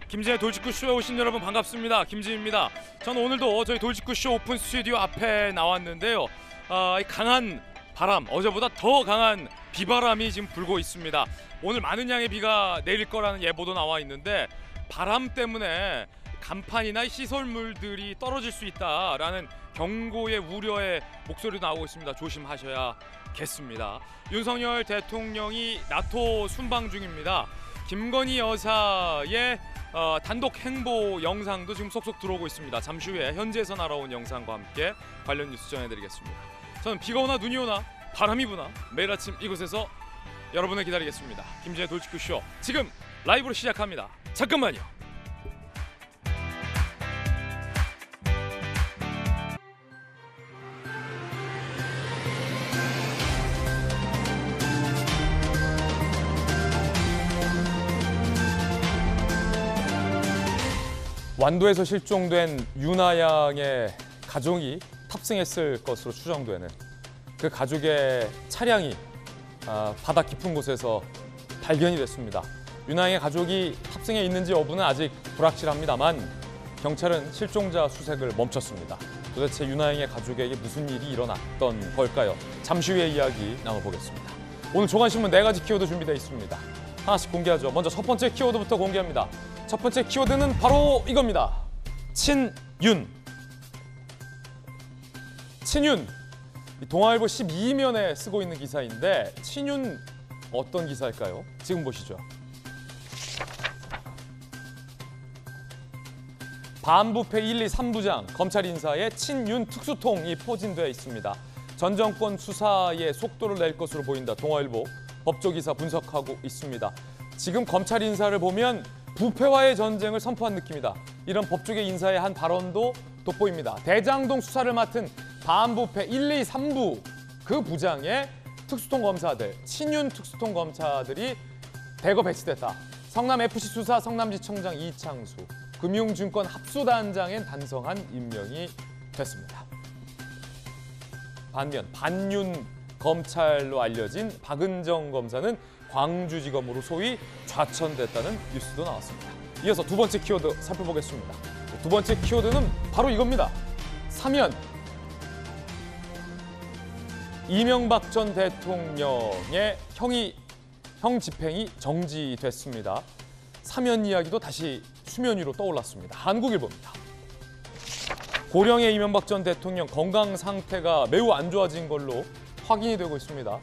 김진의 돌직구쇼에 오신 여러분 반갑습니다. 김진입니다. 저는 오늘도 저희 돌직구쇼 오픈 스튜디오 앞에 나왔는데요. 강한 바람, 어제보다 더 강한 비바람이 지금 불고 있습니다. 오늘 많은 양의 비가 내릴 거라는 예보도 나와 있는데 바람 때문에 간판이나 시설물들이 떨어질 수 있다라는 경고의 우려의 목소리도 나오고 있습니다. 조심하셔야겠습니다. 윤석열 대통령이 나토 순방 중입니다. 김건희 여사의 단독 행보 영상도 지금 속속 들어오고 있습니다. 잠시 후에 현지에서 날아온 영상과 함께 관련 뉴스 전해드리겠습니다. 저는 비가 오나 눈이 오나 바람이 부나 매일 아침 이곳에서 여러분을 기다리겠습니다. 김진의 돌직구쇼 지금 라이브로 시작합니다. 잠깐만요. 완도에서 실종된 유나 양의 가족이 탑승했을 것으로 추정되는 그 가족의 차량이 바다 깊은 곳에서 발견이 됐습니다. 유나 양의 가족이 탑승해 있는지 여부는 아직 불확실합니다만 경찰은 실종자 수색을 멈췄습니다. 도대체 유나 양의 가족에게 무슨 일이 일어났던 걸까요? 잠시 후에 이야기 나눠보겠습니다. 오늘 조간신문 4가지 키워드 준비되어 있습니다. 하나씩 공개하죠. 먼저 첫 번째 키워드부터 공개합니다. 첫 번째 키워드는 바로 이겁니다. 친윤. 친윤. 동아일보 12면에 쓰고 있는 기사인데 친윤 어떤 기사일까요? 지금 보시죠. 반부패 1, 2, 3부장 검찰 인사에 친윤 특수통이 포진되어 있습니다. 전 정권 수사에 속도를 낼 것으로 보인다. 동아일보 법조기사 분석하고 있습니다. 지금 검찰 인사를 보면 부패와의 전쟁을 선포한 느낌이다. 이런 법조계 인사의 한 발언도 돋보입니다. 대장동 수사를 맡은 반부패 1, 2, 3부 그 부장의 특수통 검사들, 친윤 특수통 검사들이 대거 배치됐다. 성남FC 수사 성남지청장 이창수, 금융증권 합수단장엔 단성한 임명이 됐습니다. 반면 반윤 검찰로 알려진 박은정 검사는 광주지검으로 소위 좌천됐다는 뉴스도 나왔습니다. 이어서 두 번째 키워드 살펴보겠습니다. 두 번째 키워드는 바로 이겁니다. 사면. 이명박 전 대통령의 형 집행이 정지됐습니다. 사면 이야기도 다시 수면 위로 떠올랐습니다. 한국일보입니다. 고령의 이명박 전 대통령 건강 상태가 매우 안 좋아진 걸로 확인이 되고 있습니다.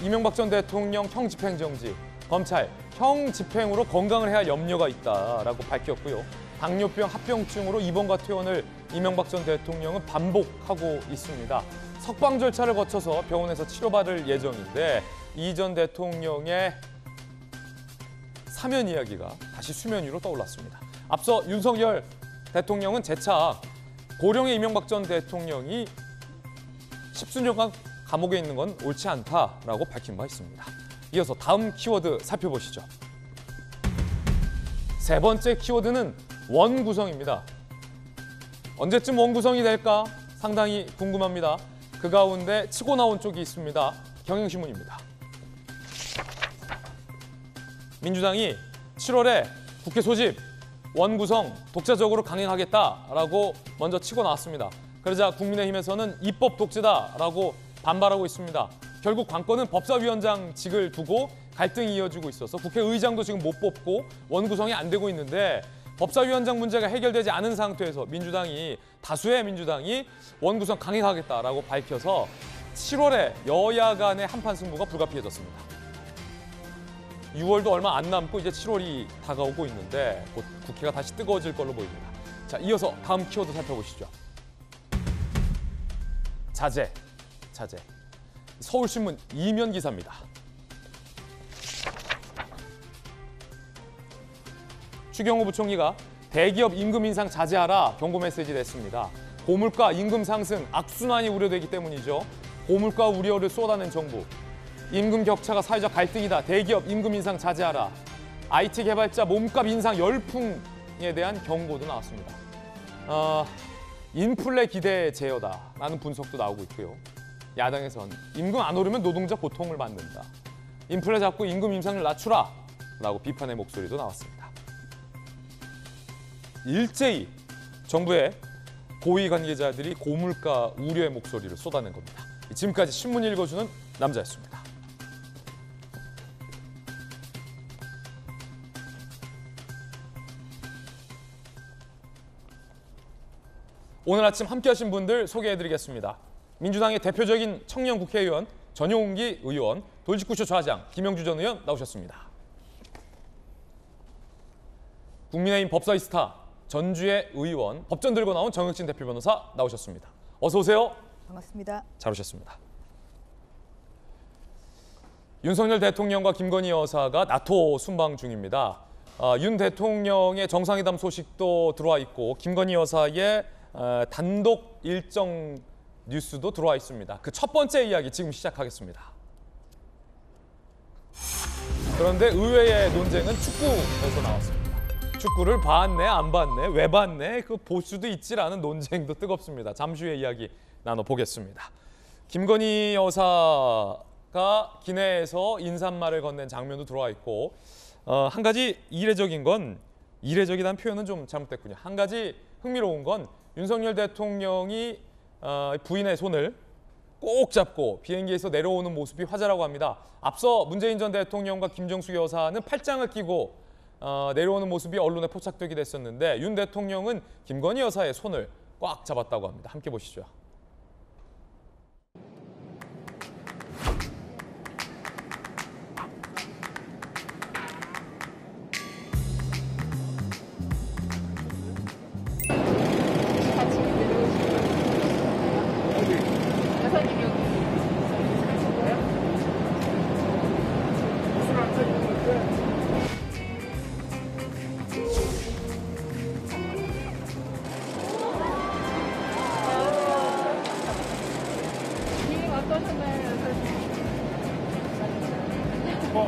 이명박 전 대통령 형 집행 정지, 검찰 형 집행으로 건강을 해야 할 염려가 있다라고 밝혔고요. 당뇨병 합병증으로 입원과 퇴원을 이명박 전 대통령은 반복하고 있습니다. 석방 절차를 거쳐서 병원에서 치료받을 예정인데 이 전 대통령의 사면 이야기가 다시 수면 위로 떠올랐습니다. 앞서 윤석열 대통령은 재차 고령의 이명박 전 대통령이 10수년간 감옥에 있는 건 옳지 않다라고 밝힌 바 있습니다. 이어서 다음 키워드 살펴보시죠. 세 번째 키워드는 원구성입니다. 언제쯤 원구성이 될까 상당히 궁금합니다. 그 가운데 치고 나온 쪽이 있습니다. 경향신문입니다. 민주당이 7월에 국회 소집, 원구성 독자적으로 강행하겠다라고 먼저 치고 나왔습니다. 그러자 국민의힘에서는 입법 독재다라고 반발하고 있습니다. 결국 관건은 법사위원장직을 두고 갈등이 이어지고 있어서 국회의장도 지금 못 뽑고 원구성이 안 되고 있는데 법사위원장 문제가 해결되지 않은 상태에서 다수의 민주당이 원구성 강행하겠다라고 밝혀서 7월에 여야 간의 한판 승부가 불가피해졌습니다. 6월도 얼마 안 남고 이제 7월이 다가오고 있는데 곧 국회가 다시 뜨거워질 걸로 보입니다. 자, 이어서 다음 키워드 살펴보시죠. 자제. 서울신문 2면 기사입니다. 추경호 부총리가 대기업 임금 인상 자제하라 경고 메시지 냈습니다. 고물가, 임금 상승, 악순환이 우려되기 때문이죠. 고물가 우려를 쏟아낸 정부. 임금 격차가 사회적 갈등이다. 대기업 임금 인상 자제하라. IT 개발자 몸값 인상 열풍에 대한 경고도 나왔습니다. 인플레 기대 제어다라는 분석도 나오고 있고요. 야당에선 임금 안 오르면 노동자 고통을 받는다. 인플레 잡고 임금 인상을 낮추라 라고 비판의 목소리도 나왔습니다. 일제히 정부의 고위 관계자들이 고물가 우려의 목소리를 쏟아낸 겁니다. 지금까지 신문 읽어주는 남자였습니다. 오늘 아침 함께하신 분들 소개해드리겠습니다. 민주당의 대표적인 청년 국회의원 전용기 의원, 돌직구쇼 좌장 김영주 전 의원 나오셨습니다. 국민의힘 법사위 스타 전주의 의원, 법전 들고 나온 정혁진 대표 변호사 나오셨습니다. 어서 오세요. 반갑습니다. 잘 오셨습니다. 윤석열 대통령과 김건희 여사가 나토 순방 중입니다. 윤 대통령의 정상회담 소식도 들어와 있고 김건희 여사의 단독 일정 뉴스도 들어와 있습니다. 그 첫 번째 이야기 지금 시작하겠습니다. 그런데 의외의 논쟁은 축구에서 나왔습니다. 축구를 봤네, 안 봤네, 왜 봤네, 그 볼 수도 있지라는 논쟁도 뜨겁습니다. 잠시 후에 이야기 나눠보겠습니다. 김건희 여사가 기내에서 인사말을 건넨 장면도 들어와 있고 한 가지 이례적이라는 표현은 좀 잘못됐군요. 한 가지 흥미로운 건 윤석열 대통령이 부인의 손을 꼭 잡고 비행기에서 내려오는 모습이 화제라고 합니다. 앞서 문재인 전 대통령과 김정숙 여사는 팔짱을 끼고 내려오는 모습이 언론에 포착되기도 했었는데 윤 대통령은 김건희 여사의 손을 꽉 잡았다고 합니다. 함께 보시죠.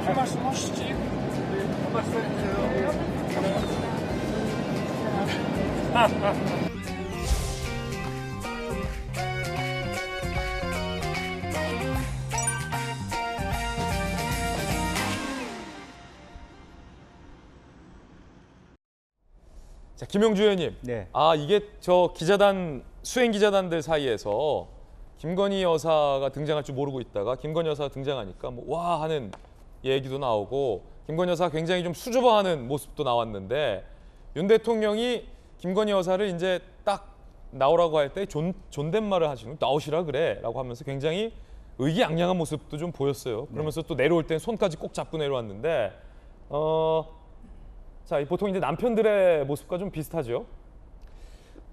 할 말씀 하시지. 한 말씀 해주세요. 자, 김영주 의원님. 네. 이게 수행 기자단들 사이에서 김건희 여사가 등장할 줄 모르고 있다가 김건희 여사가 등장하니까 뭐 와 하는 얘기도 나오고 김건희 여사가 굉장히 좀 수줍어하는 모습도 나왔는데 윤 대통령이 김건희 여사를 이제 딱 나오라고 할 때 존댓말을 하시는 나오시라 그래라고 하면서 굉장히 의기양양한 모습도 좀 보였어요. 그러면서 또 내려올 땐 손까지 꼭 잡고 내려왔는데 자, 보통 이제 남편들의 모습과 좀 비슷하죠.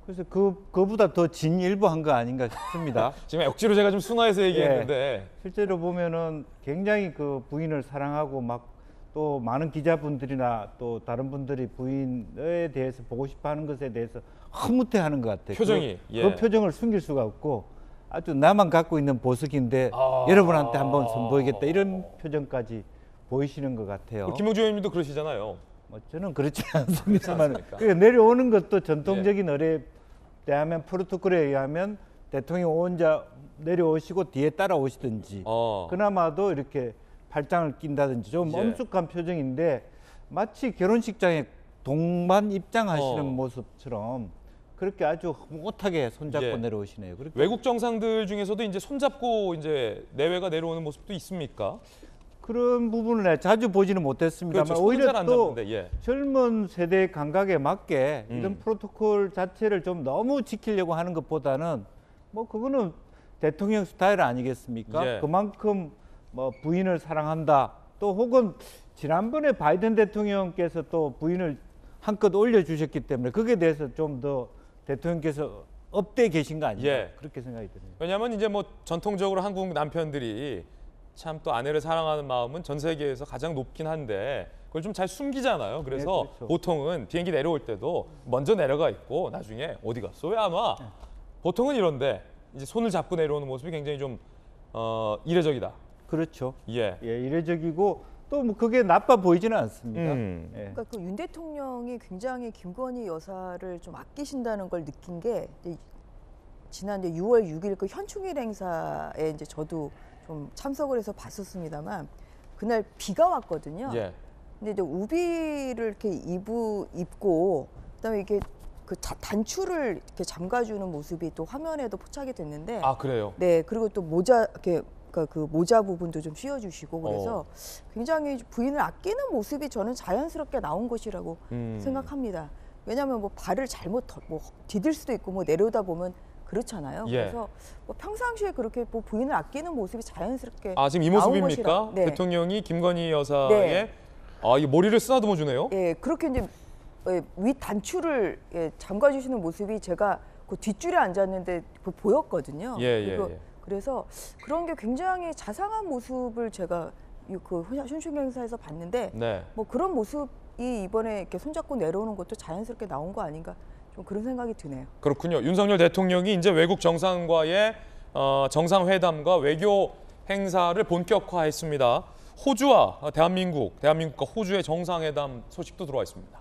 그래서 그보다 더 진일보한 거 아닌가 싶습니다. 지금 억지로 제가 좀 순화해서 얘기했는데 실제로 보면은 굉장히 그 부인을 사랑하고 막 또 많은 기자분들이나 또 다른 분들이 부인에 대해서 보고 싶어하는 것에 대해서 흐뭇해하는 것 같아요. 표정이 그 표정을 숨길 수가 없고 아주 나만 갖고 있는 보석인데 여러분한테 한번 선보이겠다 이런 표정까지 보이시는 것 같아요. 김영주 의원님도 그러시잖아요. 뭐 저는 그렇지 않습니다만 그렇지 내려오는 것도 전통적인 의례 대하면 프로토콜에 의하면 대통령 혼자 내려오시고 뒤에 따라오시든지 그나마도 이렇게 팔짱을 낀다든지 좀 엄숙한 표정인데 마치 결혼식장에 동반 입장하시는 모습처럼 그렇게 아주 흐뭇하게 손잡고 내려오시네요. 외국 정상들 중에서도 이제 손잡고 이제 내외가 내려오는 모습도 있습니까? 그런 부분을 자주 보지는 못했습니다만 그렇죠. 오히려 또 잡는데, 젊은 세대의 감각에 맞게 이런 프로토콜 자체를 좀 너무 지키려고 하는 것보다는 뭐 그거는 대통령 스타일 아니겠습니까? 그만큼 뭐 부인을 사랑한다. 또 혹은 지난번에 바이든 대통령께서 또 부인을 한껏 올려주셨기 때문에 그게 대해서 좀 더 대통령께서 업돼 계신 거 아닌가 그렇게 생각이 드네요. 왜냐하면 이제 뭐 전통적으로 한국 남편들이 참 또 아내를 사랑하는 마음은 전 세계에서 가장 높긴 한데 그걸 좀 잘 숨기잖아요. 그래서 그렇죠. 보통은 비행기 내려올 때도 먼저 내려가 있고 나중에 어디 갔어? 왜 안 와? 보통은 이런데 이제 손을 잡고 내려오는 모습이 굉장히 좀 이례적이다. 그렇죠. 예, 이례적이고 또 뭐 그게 나빠 보이지는 않습니다. 그러니까 그 윤 대통령이 굉장히 김건희 여사를 좀 아끼신다는 걸 느낀 게 지난 6월 6일 그 현충일 행사에 이제 저도 좀 참석을 해서 봤었습니다만 그날 비가 왔거든요. 근데 이제 우비를 이렇게 입고 그다음에 이게 그 단추를 이렇게 잠가주는 모습이 또 화면에도 포착이 됐는데, 아 그래요? 네, 그리고 또 모자 이렇게 그러니까 그 모자 부분도 좀 씌워주시고 그래서 굉장히 부인을 아끼는 모습이 저는 자연스럽게 나온 것이라고 생각합니다. 왜냐하면 뭐 발을 잘못 뭐 디딜 수도 있고 뭐 내려다 보면 그렇잖아요. 예. 그래서 뭐 평상시에 그렇게 뭐 부인을 아끼는 모습이 자연스럽게 아 지금 이 나온 모습입니까? 것이라. 네. 대통령이 김건희 여사의 네. 이 머리를 쓰다듬어 주네요. 예, 그렇게 이제 윗 단추를 잠가주시는 모습이 제가 그 뒷줄에 앉았는데 보였거든요. 예. 그래서 그런 게 굉장히 자상한 모습을 제가 그 현충 행사에서 봤는데, 네. 뭐 그런 모습이 이번에 이렇게 손잡고 내려오는 것도 자연스럽게 나온 거 아닌가 좀 그런 생각이 드네요. 그렇군요. 윤석열 대통령이 이제 외국 정상과의 정상회담과 외교 행사를 본격화했습니다. 호주와 대한민국과 호주의 정상회담 소식도 들어와 있습니다.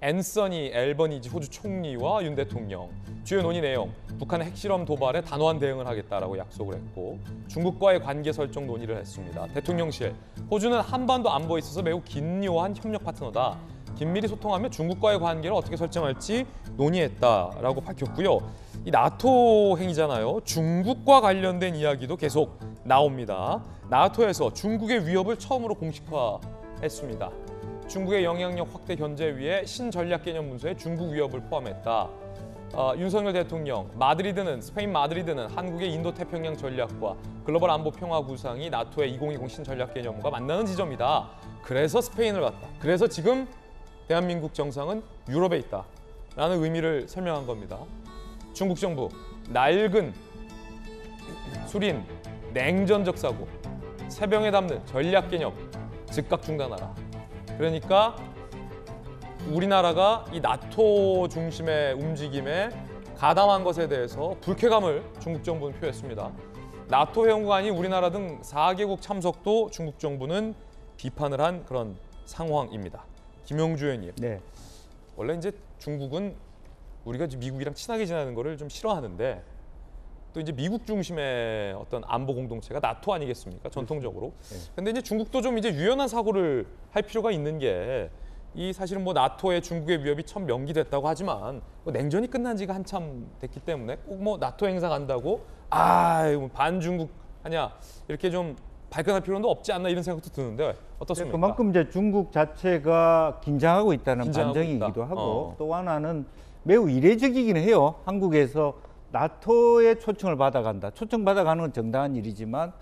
앤서니 앨버니지 호주 총리와 윤 대통령 주요 논의 내용, 북한의 핵실험 도발에 단호한 대응을 하겠다라고 약속을 했고 중국과의 관계 설정 논의를 했습니다. 대통령실, 호주는 한반도 안보에 있어서 매우 긴요한 협력 파트너다. 긴밀히 소통하며 중국과의 관계를 어떻게 설정할지 논의했다라고 밝혔고요. 이 나토 행위잖아요. 중국과 관련된 이야기도 계속 나옵니다. 나토에서 중국의 위협을 처음으로 공식화했습니다. 중국의 영향력 확대 견제 위해 신전략 개념 문서에 중국 위협을 포함했다. 윤석열 대통령, 스페인 마드리드는 한국의 인도태평양 전략과 글로벌 안보 평화 구상이 나토의 2020 신전략 개념과 만나는 지점이다. 그래서 스페인을 갔다. 그래서 지금 대한민국 정상은 유럽에 있다라는 의미를 설명한 겁니다. 중국 정부, 낡은 술인 냉전적 사고, 새병에 담는 전략 개념 즉각 중단하라. 그러니까 우리나라가 이 나토 중심의 움직임에 가담한 것에 대해서 불쾌감을 중국 정부는 표했습니다. 나토 회원국 아닌 우리나라 등 4개국 참석도 중국 정부는 비판을 한 그런 상황입니다. 김용주 의원님, 네. 원래 이제 중국은 우리가 미국이랑 친하게 지내는 거를 좀 싫어하는데 또 이제 미국 중심의 어떤 안보 공동체가 나토 아니겠습니까? 전통적으로. 근데 이제 중국도 좀 이제 유연한 사고를 할 필요가 있는 게 이 사실은 뭐 나토의 중국의 위협이 처음 명기됐다고 하지만 뭐 냉전이 끝난 지가 한참 됐기 때문에 꼭 뭐 나토 행사 간다고 반중국 하냐 이렇게 좀 발끈할 필요는 없지 않나 이런 생각도 드는데 어떻습니까? 그만큼 이제 중국 자체가 긴장하고 있다는 긴장하고 반증이기도 있다. 하고 또 하나는 매우 이례적이긴 해요. 한국에서 나토의 초청을 받아간다. 초청받아가는 건 정당한 일이지만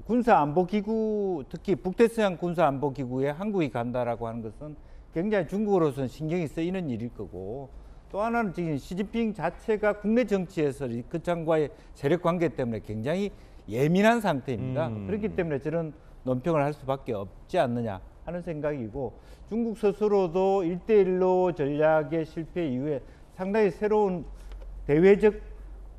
군사안보기구, 특히 북대서양 군사안보기구에 한국이 간다라고 하는 것은 굉장히 중국으로서는 신경이 쓰이는 일일 거고, 또 하나는 지금 시진핑 자체가 국내 정치에서 그 장과의 세력 관계 때문에 굉장히 예민한 상태입니다. 그렇기 때문에 저런 논평을 할 수밖에 없지 않느냐 하는 생각이고, 중국 스스로도 1대1로 전략의 실패 이후에 상당히 새로운 대외적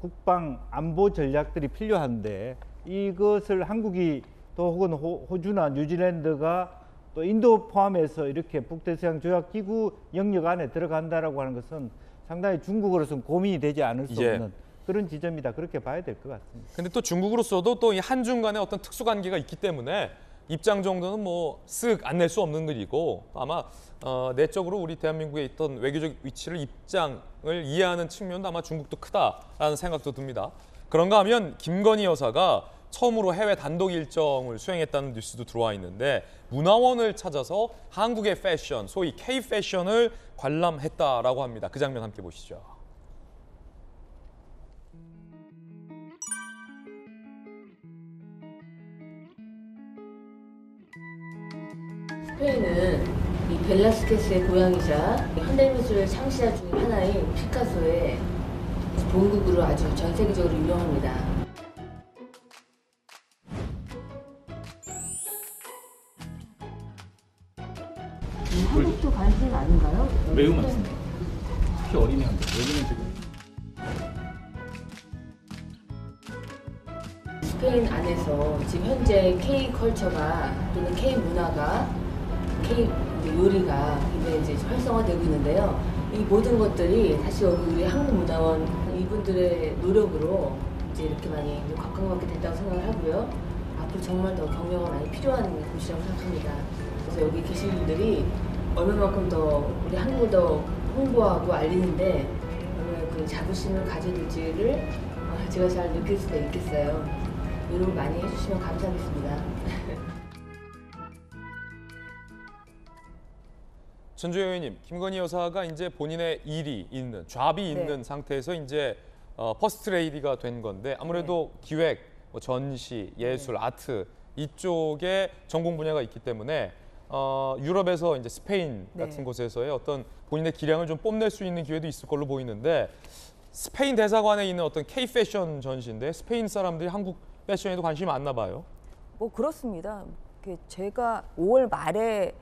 국방 안보 전략들이 필요한데, 이것을 한국이 또 혹은 호주나 뉴질랜드가 또 인도 포함해서 이렇게 북대서양 조약기구 영역 안에 들어간다라고 하는 것은 상당히 중국으로서는 고민이 되지 않을 수 없는 그런 지점이다. 그렇게 봐야 될 것 같습니다. 근데 또 중국으로서도 또 이 한중 간의 어떤 특수 관계가 있기 때문에 입장 정도는 뭐 쓱 안 낼 수 없는 일이고, 아마 내적으로 우리 대한민국에 있던 외교적 위치를 입장을 이해하는 측면도 아마 중국도 크다라는 생각도 듭니다. 그런가 하면 김건희 여사가 처음으로 해외 단독 일정을 수행했다는 뉴스도 들어와 있는데, 문화원을 찾아서 한국의 패션, 소위 K 패션을 관람했다라고 합니다. 그 장면 함께 보시죠. 스페인은 이 벨라스케스의 고향이자 현대미술 창시자 중 하나인 피카소의 본국으로 아주 전 세계적으로 유명합니다. 한국도 관심 아닌가요? 매우 많습니다. 특히 어린이 한국. 여기는 지금 스페인 안에서 지금 현재 K 컬처가 또는 K 문화가 K 요리가 굉장히 이제 활성화되고 있는데요. 이 모든 것들이 사실 여기 우리 한국문화원 이분들의 노력으로 이제 이렇게 많이 각광받게 됐다고 생각을 하고요. 앞으로 정말 더 격려가 많이 필요한 곳이라고 생각합니다. 그래서 여기 계신 분들이 얼마만큼 더 우리 한국을 더 홍보하고 알리는데 그 자부심을 가져둘지를 제가 잘 느낄 수가 있겠어요. 노력 많이 해주시면 감사하겠습니다. 전주혜 의원님, 김건희 여사가 이제 본인의 일이 있는, 잡이 있는 상태에서 이제 퍼스트 레이디가 된 건데 아무래도 기획, 뭐 전시, 예술, 아트 이쪽에 전공 분야가 있기 때문에 유럽에서 이제 스페인 같은 곳에서의 어떤 본인의 기량을 좀 뽐낼 수 있는 기회도 있을 걸로 보이는데 스페인 대사관에 있는 어떤 K 패션 전시인데 스페인 사람들이 한국 패션에도 관심이 많나 봐요. 뭐 그렇습니다. 제가 5월 말에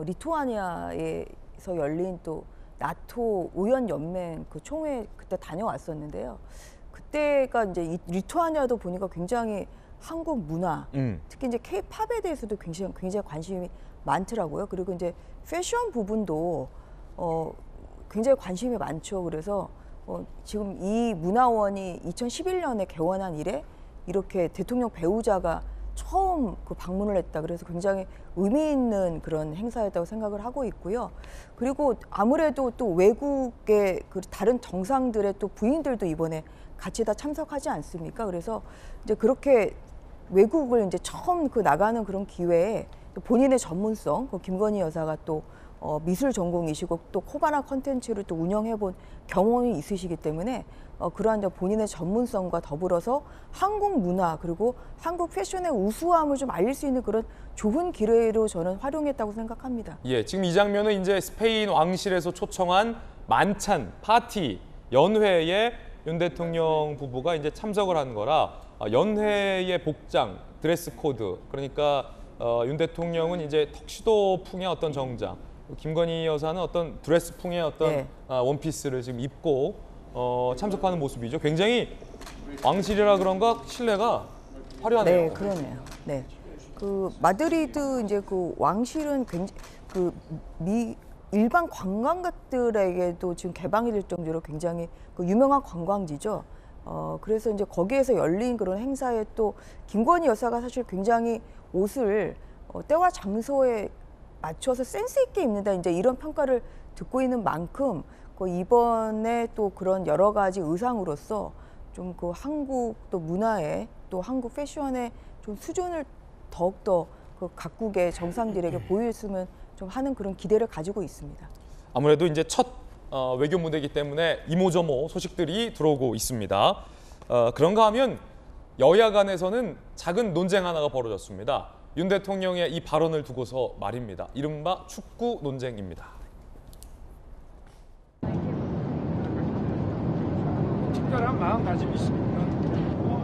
리투아니아에서 열린 또 나토 우연 연맹 그 총회 그때 다녀왔었는데요. 그때가 이제 이 리투아니아도 보니까 굉장히 한국 문화, 특히 이제 K-팝에 대해서도 굉장히 관심이 많더라고요. 그리고 이제 패션 부분도 굉장히 관심이 많죠. 그래서 지금 이 문화원이 2011년에 개원한 이래 이렇게 대통령 배우자가 처음 그 방문을 했다. 그래서 굉장히 의미 있는 그런 행사였다고 생각을 하고 있고요. 그리고 아무래도 또 외국의 그 다른 정상들의 또 부인들도 이번에 같이 다 참석하지 않습니까? 그래서 이제 그렇게 외국을 이제 처음 그 나가는 그런 기회에 또 본인의 전문성, 그 김건희 여사가 또 미술 전공이시고 또 코바나 컨텐츠를 또 운영해본 경험이 있으시기 때문에 그러한 본인의 전문성과 더불어서 한국 문화 그리고 한국 패션의 우수함을 좀 알릴 수 있는 그런 좋은 기회로 저는 활용했다고 생각합니다. 예, 지금 이 장면은 이제 스페인 왕실에서 초청한 만찬, 파티, 연회에 윤 대통령 부부가 이제 참석을 한 거라 연회의 복장, 드레스 코드 그러니까 윤 대통령은 이제 턱시도 풍의 어떤 정장, 김건희 여사는 어떤 드레스 풍의 어떤 원피스를 지금 입고 참석하는 모습이죠. 굉장히 왕실이라 그런가 실내가 화려하네요. 네, 그러네요. 네, 그 마드리드 이제 그 왕실은 굉장히 그 일반 관광객들에게도 지금 개방이 될 정도로 굉장히 그 유명한 관광지죠. 그래서 이제 거기에서 열린 그런 행사에 또 김건희 여사가 사실 굉장히 옷을 때와 장소에 맞춰서 센스 있게 입는다 이제 이런 평가를 듣고 있는 만큼 이번에 또 그런 여러 가지 의상으로서 좀 그 한국 또 문화에 또 한국 패션의 좀 수준을 더욱더 그 각국의 정상들에게 보여줬으면 좀 하는 그런 기대를 가지고 있습니다. 아무래도 이제 첫 외교 무대이기 때문에 이모저모 소식들이 들어오고 있습니다. 그런가 하면 여야 간에서는 작은 논쟁 하나가 벌어졌습니다. 윤 대통령의 이 발언을 두고서 말입니다. 이른바 축구 논쟁입니다. 특별한 마음가짐이 있으니까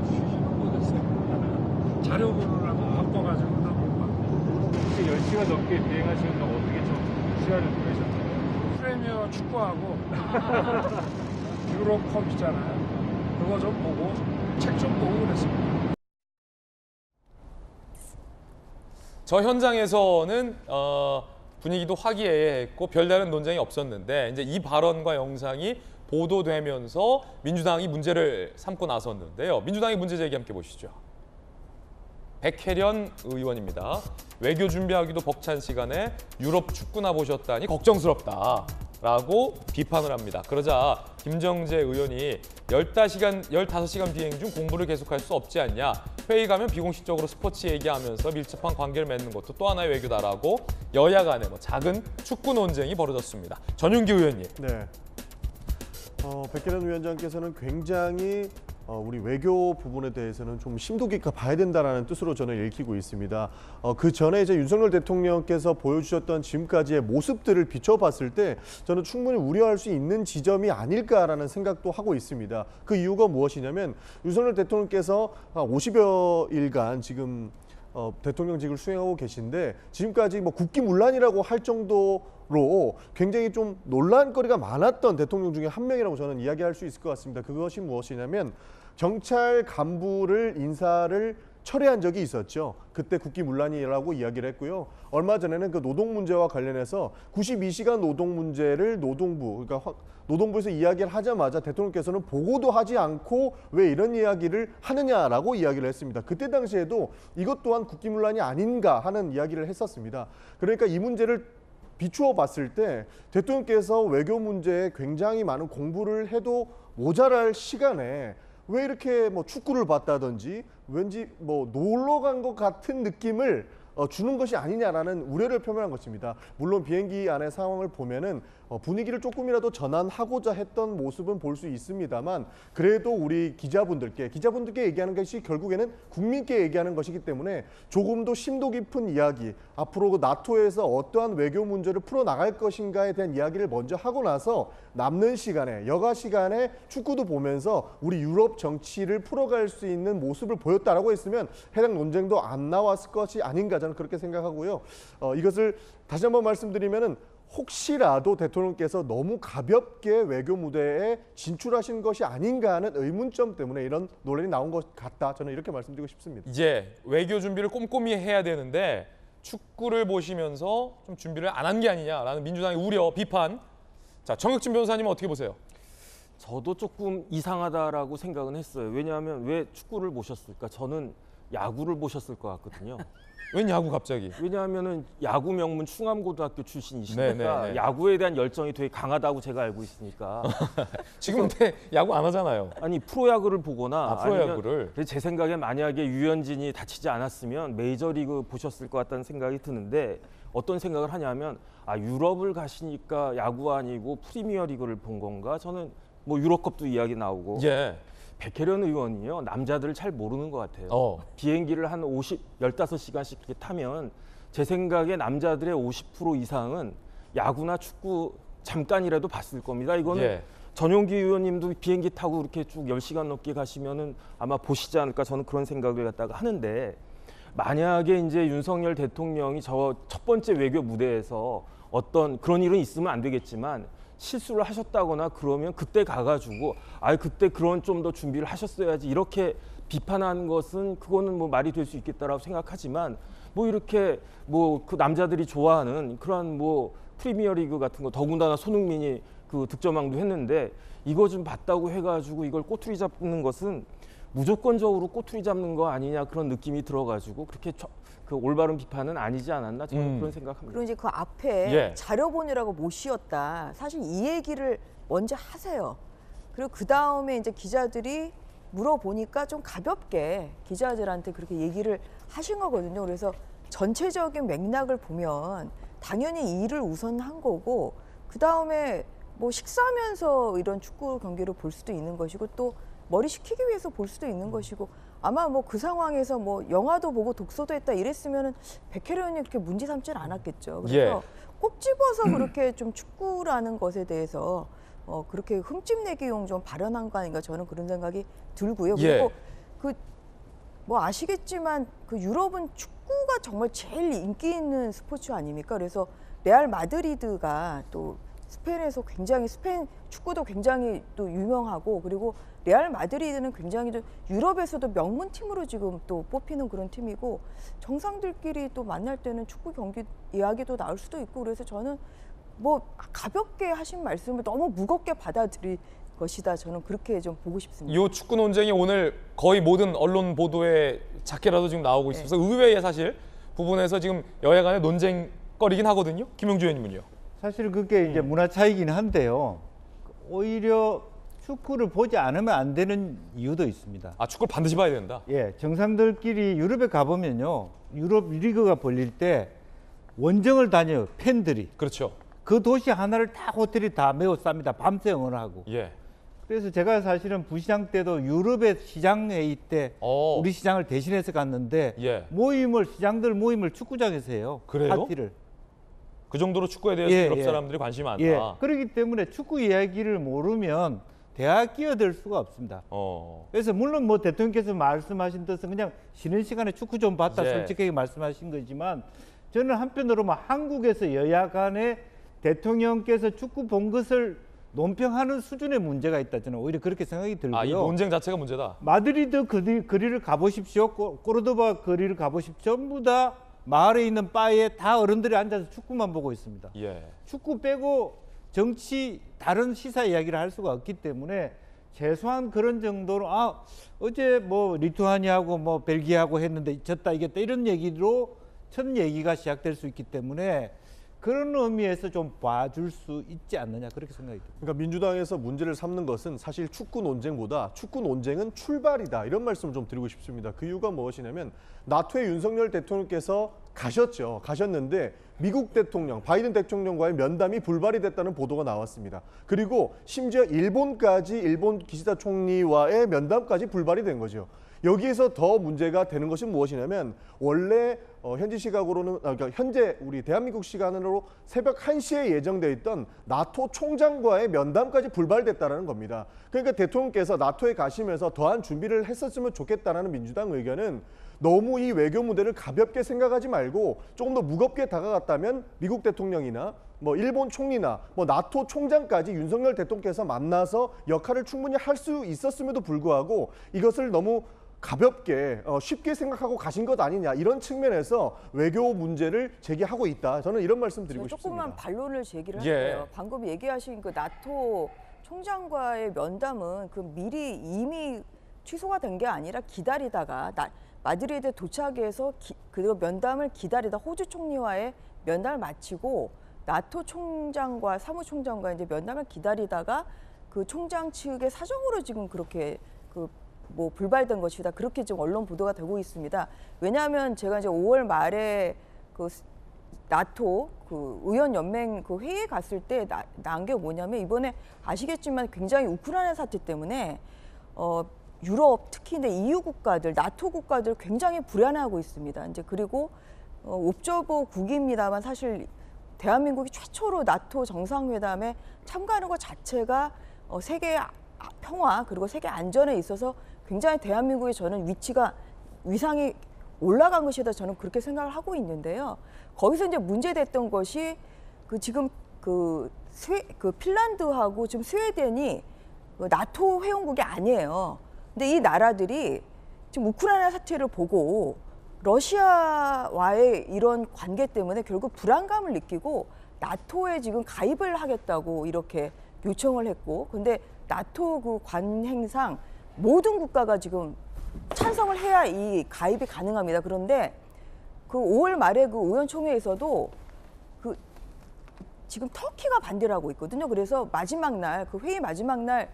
쉬지는 못했어요. 자료 보느라고 바빠가지고 못 봤고 10시가 넘게 비행하시는 건 어떻게 좀 시간을 보내셨나요? 프리미어 축구하고 유로컵 있잖아요. 그거 좀 보고 책 좀 보고 그랬습니다. 저 현장에서는 분위기도 화기애애했고 별다른 논쟁이 없었는데 이제 이 발언과 영상이 보도되면서 민주당이 문제를 삼고 나섰는데요. 민주당의 문제 제기 함께 보시죠. 백혜련 의원입니다. 외교 준비하기도 벅찬 시간에 유럽 축구나 보셨다니 걱정스럽다라고 비판을 합니다. 그러자 김정재 의원이 15시간 비행 중 공부를 계속할 수 없지 않냐. 회의 가면 비공식적으로 스포츠 얘기하면서 밀접한 관계를 맺는 것도 또 하나의 외교다라고 여야 간에 작은 축구 논쟁이 벌어졌습니다. 전윤기 의원님. 네. 백혜련 위원장께서는 굉장히 우리 외교 부분에 대해서는 좀 심도 깊게 봐야 된다는 뜻으로 저는 읽히고 있습니다. 그 전에 이제 윤석열 대통령께서 보여주셨던 지금까지의 모습들을 비춰봤을 때 저는 충분히 우려할 수 있는 지점이 아닐까라는 생각도 하고 있습니다. 그 이유가 무엇이냐면 윤석열 대통령께서 50여 일간 지금 대통령직을 수행하고 계신데 지금까지 국기문란이라고 할 정도로 굉장히 좀 논란거리가 많았던 대통령 중에 한 명이라고 저는 이야기할 수 있을 것 같습니다. 그것이 무엇이냐면 경찰 간부를 인사를 철회한 적이 있었죠. 그때 국기문란이라고 이야기를 했고요. 얼마 전에는 그 노동 문제와 관련해서 92시간 노동 문제를 그러니까 노동부에서 이야기를 하자마자 대통령께서는 보고도 하지 않고 왜 이런 이야기를 하느냐라고 이야기를 했습니다. 그때 당시에도 이것 또한 국기문란이 아닌가 하는 이야기를 했었습니다. 그러니까 이 문제를 비추어 봤을 때 대통령께서 외교 문제에 굉장히 많은 공부를 해도 모자랄 시간에 왜 이렇게 뭐 축구를 봤다든지 왠지 뭐 놀러 간 것 같은 느낌을 주는 것이 아니냐라는 우려를 표명한 것입니다. 물론 비행기 안의 상황을 보면은 분위기를 조금이라도 전환하고자 했던 모습은 볼 수 있습니다만 그래도 우리 기자분들께 얘기하는 것이 결국에는 국민께 얘기하는 것이기 때문에 조금 더 심도 깊은 이야기, 앞으로 나토에서 어떠한 외교 문제를 풀어나갈 것인가에 대한 이야기를 먼저 하고 나서 남는 시간에, 여가 시간에 축구도 보면서 우리 유럽 정치를 풀어갈 수 있는 모습을 보였다라고 했으면 해당 논쟁도 안 나왔을 것이 아닌가 저는 그렇게 생각하고요. 이것을 다시 한번 말씀드리면은 혹시라도 대통령께서 너무 가볍게 외교 무대에 진출하신 것이 아닌가 하는 의문점 때문에 이런 논란이 나온 것 같다. 저는 이렇게 말씀드리고 싶습니다. 이제 외교 준비를 꼼꼼히 해야 되는데 축구를 보시면서 좀 준비를 안 한 게 아니냐라는 민주당의 우려, 비판. 자, 정혁진 변호사님은 어떻게 보세요? 저도 조금 이상하다라고 생각은 했어요. 왜냐하면 왜 축구를 보셨을까? 저는 야구를 보셨을 것 같거든요. 웬 야구 갑자기? 왜냐하면은 야구 명문 충암고등학교 출신이시니까 네네네. 야구에 대한 열정이 되게 강하다고 제가 알고 있으니까. 지금 근데 야구 안 하잖아요. 아니 프로야구를 보거나 프로야구를. 아니면 제 생각에 만약에 유현진이 다치지 않았으면 메이저리그 보셨을 것 같다는 생각이 드는데 어떤 생각을 하냐면 유럽을 가시니까 야구 아니고 프리미어리그를 본 건가? 저는 뭐 유럽컵도 이야기 나오고. 예. 백혜련 의원이요 남자들을 잘 모르는 것 같아요. 비행기를 한 15시간씩 그렇게 타면 제 생각에 남자들의 50% 이상은 야구나 축구 잠깐이라도 봤을 겁니다. 이거는 전용기 의원님도 비행기 타고 이렇게 쭉 10시간 넘게 가시면은 아마 보시지 않을까 저는 그런 생각을 갖다가 하는데 만약에 이제 윤석열 대통령이 저 첫 번째 외교 무대에서 어떤 그런 일은 있으면 안 되겠지만 실수를 하셨다거나 그러면 그때 가가지고 그때 그런 좀 더 준비를 하셨어야지 이렇게 비판하는 것은 그거는 뭐 말이 될 수 있겠다라고 생각하지만 뭐 이렇게 뭐 그 남자들이 좋아하는 그런 뭐 프리미어리그 같은 거 더군다나 손흥민이 그 득점왕도 했는데 이거 좀 봤다고 해가지고 이걸 꼬투리 잡는 것은 무조건적으로 꼬투리 잡는 거 아니냐 그런 느낌이 들어가지고 그렇게 그 올바른 비판은 아니지 않았나 저는 그런 생각합니다. 그리고 이제 그 앞에 자료본이라고 못 씌웠다. 사실 이 얘기를 먼저 하세요. 그리고 그 다음에 이제 기자들이 물어보니까 좀 가볍게 기자들한테 그렇게 얘기를 하신 거거든요. 그래서 전체적인 맥락을 보면 당연히 이 일을 우선 한 거고 그 다음에 뭐 식사하면서 이런 축구 경기를 볼 수도 있는 것이고 또 머리 식히기 위해서 볼 수도 있는 것이고 아마 뭐 그 상황에서 뭐 영화도 보고 독서도 했다 이랬으면은 백혜련이 그렇게 문제 삼지는 않았겠죠. 그래서 꼭 집어서 그렇게 좀 축구라는 것에 대해서 그렇게 흠집내기용 좀 발언한 거 아닌가 저는 그런 생각이 들고요. 그리고 그 뭐 아시겠지만 그 유럽은 축구가 정말 제일 인기 있는 스포츠 아닙니까? 그래서 레알 마드리드가 또 스페인에서 굉장히 스페인 축구도 굉장히 또 유명하고 그리고 레알 마드리드는 굉장히 좀 유럽에서도 명문 팀으로 지금 또 뽑히는 그런 팀이고 정상들끼리 또 만날 때는 축구 경기 이야기도 나올 수도 있고 그래서 저는 뭐 가볍게 하신 말씀을 너무 무겁게 받아들일 것이다. 저는 그렇게 좀 보고 싶습니다. 이 축구 논쟁이 오늘 거의 모든 언론 보도에 작게라도 지금 나오고 있어서 의외의 사실 부분에서 지금 여야 간의 논쟁거리긴 하거든요. 김용주 의원님은요? 사실 그게 이제 문화 차이긴 한데요. 오히려 축구를 보지 않으면 안 되는 이유도 있습니다. 축구를 반드시 봐야 된다. 정상들끼리 유럽에 가보면요. 유럽 리그가 벌릴 때 원정을 다녀요. 팬들이. 그렇죠. 그 도시 하나를 다 호텔이 다 매우 쌉니다. 밤새 응원하고. 그래서 제가 사실은 부시장 때도 유럽의 시장회의 때 우리 시장을 대신해서 갔는데 시장들 모임을 축구장에서 해요. 그래요? 파티를. 그 정도로 축구에 대해서 유럽 사람들이 관심이 많다. 그렇기 때문에 축구 이야기를 모르면 대화에 끼어들 수가 없습니다. 그래서 물론 뭐 대통령께서 말씀하신 뜻은 그냥 쉬는 시간에 축구 좀 봤다 솔직하게 말씀하신 거지만 저는 한편으로 한국에서 여야 간에 대통령께서 축구 본 것을 논평하는 수준의 문제가 있다. 저는 오히려 그렇게 생각이 들고요. 이 논쟁 자체가 문제다. 마드리드 거리를 가보십시오. 꼬르도바 거리를 가보십시오. 전부 다 마을에 있는 바에 다 어른들이 앉아서 축구만 보고 있습니다. 축구 빼고 정치 다른 시사 이야기를 할 수가 없기 때문에 최소한 그런 정도로 어제 뭐 리투아니아하고 뭐 벨기에하고 했는데 졌다 이겼다 이런 얘기로 첫 얘기가 시작될 수 있기 때문에 그런 의미에서 좀 봐줄 수 있지 않느냐 그렇게 생각이 듭니다. 그러니까 민주당에서 문제를 삼는 것은 사실 축구 논쟁보다 축구 논쟁은 출발이다 이런 말씀을 좀 드리고 싶습니다. 그 이유가 무엇이냐면 나토의 윤석열 대통령께서 가셨는데 미국 대통령 바이든 대통령과의 면담이 불발이 됐다는 보도가 나왔습니다. 그리고 심지어 일본까지 일본 기시다 총리와의 면담까지 불발이 된 거죠. 여기에서 더 문제가 되는 것이 무엇이냐면 원래 현지 시각으로는 그러니까 현재 우리 대한민국 시간으로 새벽 1시에 예정돼 있던 나토 총장과의 면담까지 불발됐다는 겁니다. 그러니까 대통령께서 나토에 가시면서 더한 준비를 했었으면 좋겠다는 민주당 의견은 너무 이 외교 무대를 가볍게 생각하지 말고 조금 더 무겁게 다가갔다면 미국 대통령이나 뭐 일본 총리나 뭐 나토 총장까지 윤석열 대통령께서 만나서 역할을 충분히 할 수 있었음에도 불구하고 이것을 너무 가볍게 쉽게 생각하고 가신 것 아니냐 이런 측면에서 외교 문제를 제기하고 있다. 저는 이런 말씀 드리고 싶습니다. 조금만 반론을 제기를 할게요. 방금 얘기하신 그 나토 총장과의 면담은 그 미리 이미 취소가 된 게 아니라 기다리다가 마드리드에 도착해서 그 면담을 기다리다 호주 총리와의 면담을 마치고 나토 총장과 사무총장과 이제 면담을 기다리다가 그 총장 측의 사정으로 지금 그렇게 뭐 불발된 것이다. 그렇게 지금 언론 보도가 되고 있습니다. 왜냐하면 제가 이제 5월 말에 그 나토 그 의원 연맹 그 회의에 갔을 때 난 게 뭐냐면 이번에 아시겠지만 굉장히 우크라이나 사태 때문에 유럽 특히 이제 EU 국가들, 나토 국가들 굉장히 불안해하고 있습니다. 이제 그리고 옵저버국입니다만 사실 대한민국이 최초로 나토 정상회담에 참가하는 것 자체가 세계 평화 그리고 세계 안전에 있어서 굉장히 대한민국의 저는 위상이 올라간 것이다 저는 그렇게 생각을 하고 있는데요. 거기서 이제 문제됐던 것이 지금 핀란드하고 지금 스웨덴이 나토 회원국이 아니에요. 근데 이 나라들이 지금 우크라이나 사태를 보고 러시아와의 이런 관계 때문에 결국 불안감을 느끼고 나토에 지금 가입을 하겠다고 이렇게 요청을 했고, 근데 나토 그 관행상 모든 국가가 지금 찬성을 해야 이 가입이 가능합니다. 그런데 그 5월 말에 그 의원총회에서도 지금 터키가 반대를 하고 있거든요. 그래서 마지막 날, 그 회의 마지막 날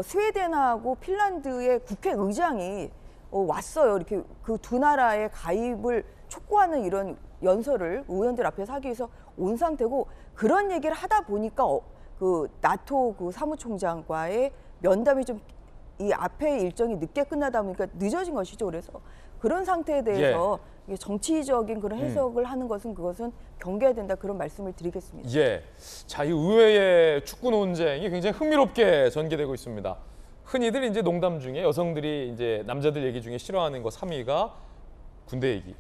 스웨덴하고 핀란드의 국회의장이 왔어요. 이렇게 그 두 나라의 가입을 촉구하는 이런 연설을 의원들 앞에서 하기 위해서 온 상태고, 그런 얘기를 하다 보니까 그 나토 그 사무총장과의 면담이 좀 이 앞에 일정이 늦게 끝나다 보니까 늦어진 것이죠. 그래서 그런 상태에 대해서 정치적인 그런 해석을 하는 그것은 경계해야 된다, 그런 말씀을 드리겠습니다. 예, 자, 이 의회의 축구 논쟁이 굉장히 흥미롭게 전개되고 있습니다. 흔히들 이제 농담 중에 여성들이 이제 남자들 얘기 중에 싫어하는 거 3위가 군대 얘기,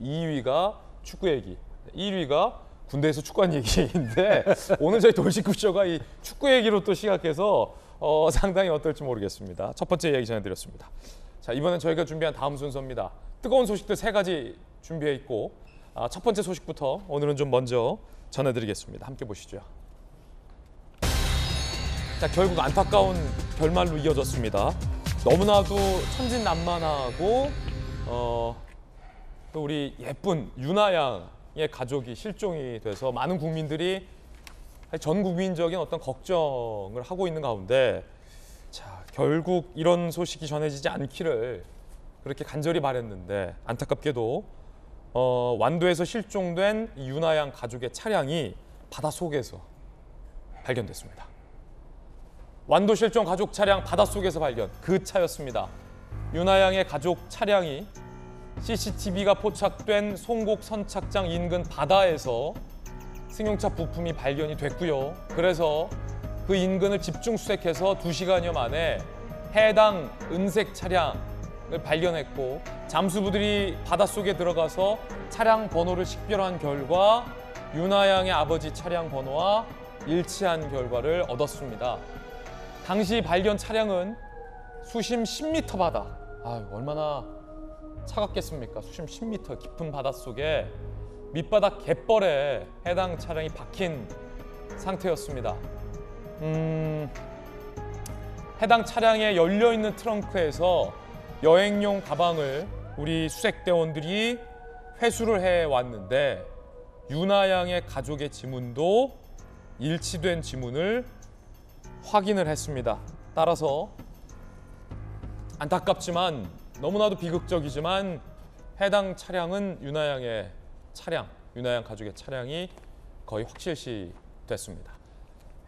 2위가 축구 얘기, 1위가 군대에서 축구한 얘기인데 오늘 저희 돌직구쇼가 이 축구 얘기로 또 시작해서 상당히 어떨지 모르겠습니다. 첫 번째 이야기 전해드렸습니다. 자, 이번엔 저희가 준비한 다음 순서입니다. 뜨거운 소식들 3가지 준비해 있고 첫 번째 소식부터 오늘은 좀 먼저 전해드리겠습니다. 함께 보시죠. 자, 결국 안타까운 결말로 이어졌습니다. 너무나도 천진난만하고 또 우리 예쁜 유나 양의 가족이 실종이 돼서 많은 국민들이 전 국민적인 어떤 걱정을 하고 있는 가운데, 자, 결국 이런 소식이 전해지지 않기를 그렇게 간절히 바랬는데 안타깝게도 완도에서 실종된 유나 양 가족의 차량이 바닷속에서 발견됐습니다. 완도 실종 가족 차량 바닷속에서 발견, 그 차였습니다. 유나 양의 가족 차량이 CCTV가 포착된 송곡 선착장 인근 바다에서 승용차 부품이 발견이 됐고요. 그래서 그 인근을 집중 수색해서 2시간여 만에 해당 은색 차량을 발견했고, 잠수부들이 바닷속에 들어가서 차량 번호를 식별한 결과 유나 양의 아버지 차량 번호와 일치한 결과를 얻었습니다. 당시 발견 차량은 수심 10m 바다, 얼마나 차갑겠습니까? 수심 10m 깊은 바닷속에 밑바닥 갯벌에 해당 차량이 박힌 상태였습니다. 해당 차량에 열려있는 트렁크에서 여행용 가방을 우리 수색대원들이 회수를 해왔는데 유나 양의 가족의 지문도 일치된 지문을 확인을 했습니다. 따라서 안타깝지만 너무나도 비극적이지만 해당 차량은 유나 양의 차량, 유나 양 가족의 차량이 거의 확실시 됐습니다.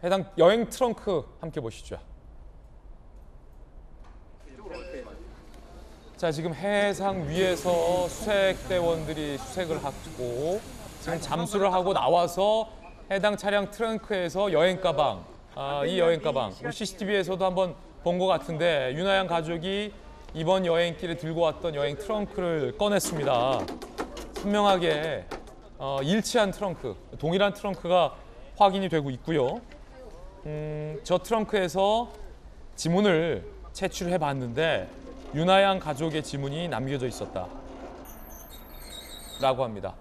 해당 여행 트렁크 함께 보시죠. 자, 지금 해상 위에서 수색대원들이 수색을 하고 지금 잠수를 하고 나와서 해당 차량 트렁크에서 여행 가방, 이 여행 가방 우리 CCTV에서도 한번 본 것 같은데 유나 양 가족이 이번 여행길에 들고 왔던 여행 트렁크를 꺼냈습니다. 선명하게 일치한 트렁크, 동일한 트렁크가 확인이 되고 있고요. 저 트렁크에서 지문을 채취해 봤는데 유나 양 가족의 지문이 남겨져 있었다 라고 합니다.